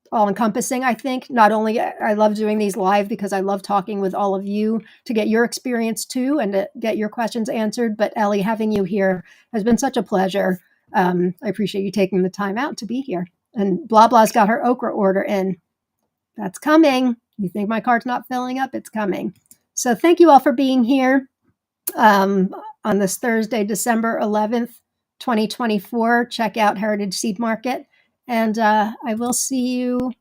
all-encompassing, I think. Not only I love doing these live because I love talking with all of you to get your experience too and to get your questions answered, but Ellie, having you here has been such a pleasure. I appreciate you taking the time out to be here. And Blah Blah's got her okra order in. That's coming. You think my cart's not filling up? It's coming. So thank you all for being here on this Thursday, December 11th, 2024. Check out Heritage Seed Market. And I will see you,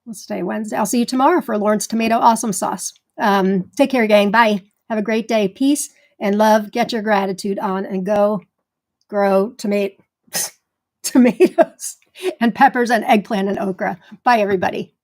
what's today, Wednesday? I'll see you tomorrow for Lauren's Tomato Awesome Sauce. Take care, gang. Bye. Have a great day. Peace and love. Get your gratitude on and go grow tomatoes and peppers and eggplant and okra. Bye, everybody.